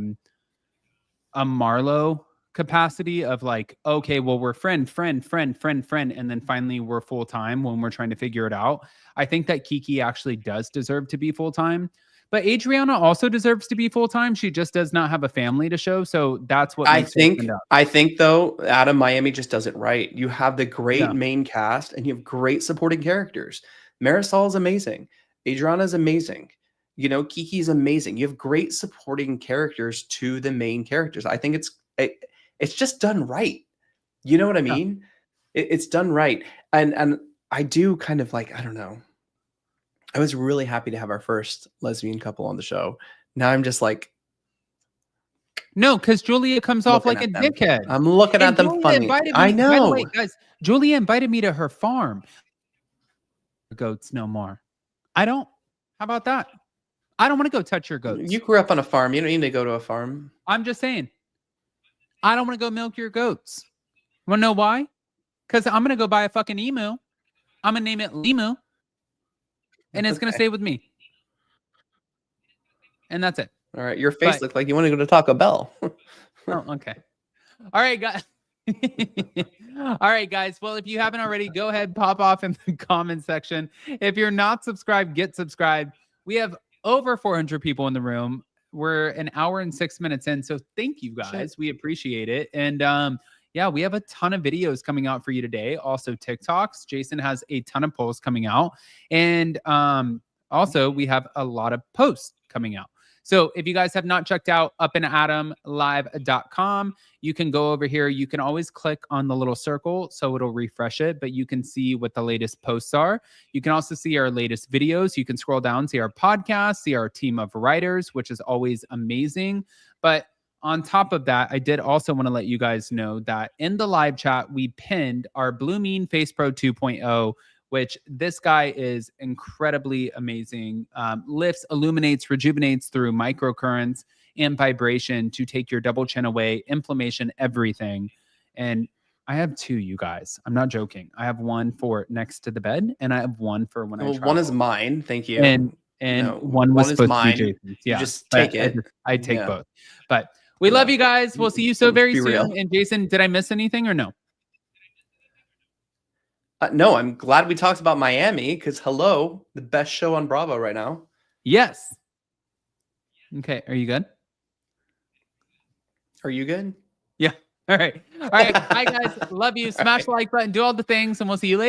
Speaker 1: Marlo capacity of like, okay, well, we're friend, and then finally we're full-time when we're trying to figure it out. I think that Kiki actually does deserve to be full-time, but Adriana also deserves to be full-time. She just does not have a family to show, so that's what
Speaker 2: I think though, Adam, Miami just does it right. You have the great main cast and you have great supporting characters. Marisol is amazing. Adriana is amazing. You know, Kiki's amazing. You have great supporting characters to the main characters. I think it's just done right. You know what I mean? It's done right. And I do kind of like, I don't know. I was really happy to have our first lesbian couple on the show. Now I'm just like,
Speaker 1: No, because Julia comes off like a
Speaker 2: Looking at them.
Speaker 1: dickhead.
Speaker 2: I'm looking
Speaker 1: And
Speaker 2: at them
Speaker 1: Julia
Speaker 2: funny.
Speaker 1: invited
Speaker 2: I
Speaker 1: me- By the
Speaker 2: know.
Speaker 1: way, guys, Julia invited me to her farm. Goats no more. I don't. How about that? I don't want to go touch your goats.
Speaker 2: You grew up on a farm. You don't need to go to a farm.
Speaker 1: I'm just saying. I don't want to go milk your goats. Want to know why? Because I'm going to go buy a fucking emu. I'm going to name it Limu. And it's going to stay with me. And that's it.
Speaker 2: All right. Your face
Speaker 1: But-
Speaker 2: looked like you want to go to Taco Bell.
Speaker 1: Oh, okay. All right, guys. All right, guys. Well, if you haven't already, go ahead, pop off in the comment section. If you're not subscribed, get subscribed. We have over 400 people in the room. We're an hour and 6 minutes in. So thank you guys. We appreciate it. And yeah, we have a ton of videos coming out for you today. Also TikToks. Jason has a ton of polls coming out. And also we have a lot of posts coming out. So if you guys have not checked out upandadamlive.com, you can go over here. You can always click on the little circle so it'll refresh it, but you can see what the latest posts are. You can also see our latest videos. You can scroll down, see our podcast, see our team of writers, which is always amazing. But on top of that, I did also want to let you guys know that in the live chat, we pinned our Blue Mean Face Pro 2.0, which this guy is incredibly amazing. Lifts, illuminates, rejuvenates through microcurrents and vibration to take your double chin away, inflammation, everything. And I have two, you guys. I'm not joking. I have one for next to the bed, and I have one for when I travel.
Speaker 2: One is mine. Thank you.
Speaker 1: And
Speaker 2: No,
Speaker 1: one was
Speaker 2: one is
Speaker 1: supposed
Speaker 2: mine.
Speaker 1: to be Jason's.
Speaker 2: You
Speaker 1: Yeah,
Speaker 2: just
Speaker 1: but
Speaker 2: take it.
Speaker 1: I take
Speaker 2: Yeah.
Speaker 1: both. But we love you guys. We'll see you so very
Speaker 2: Be
Speaker 1: soon.
Speaker 2: real.
Speaker 1: And Jason, did I miss anything or no?
Speaker 2: No, I'm glad we talked about Miami because hello, the best show on Bravo right now.
Speaker 1: Yes. Okay. Are you good?
Speaker 2: Are you good?
Speaker 1: Yeah. All right. All right. Bye, guys. Love you. Smash the like button. Do all the things, and we'll see you later.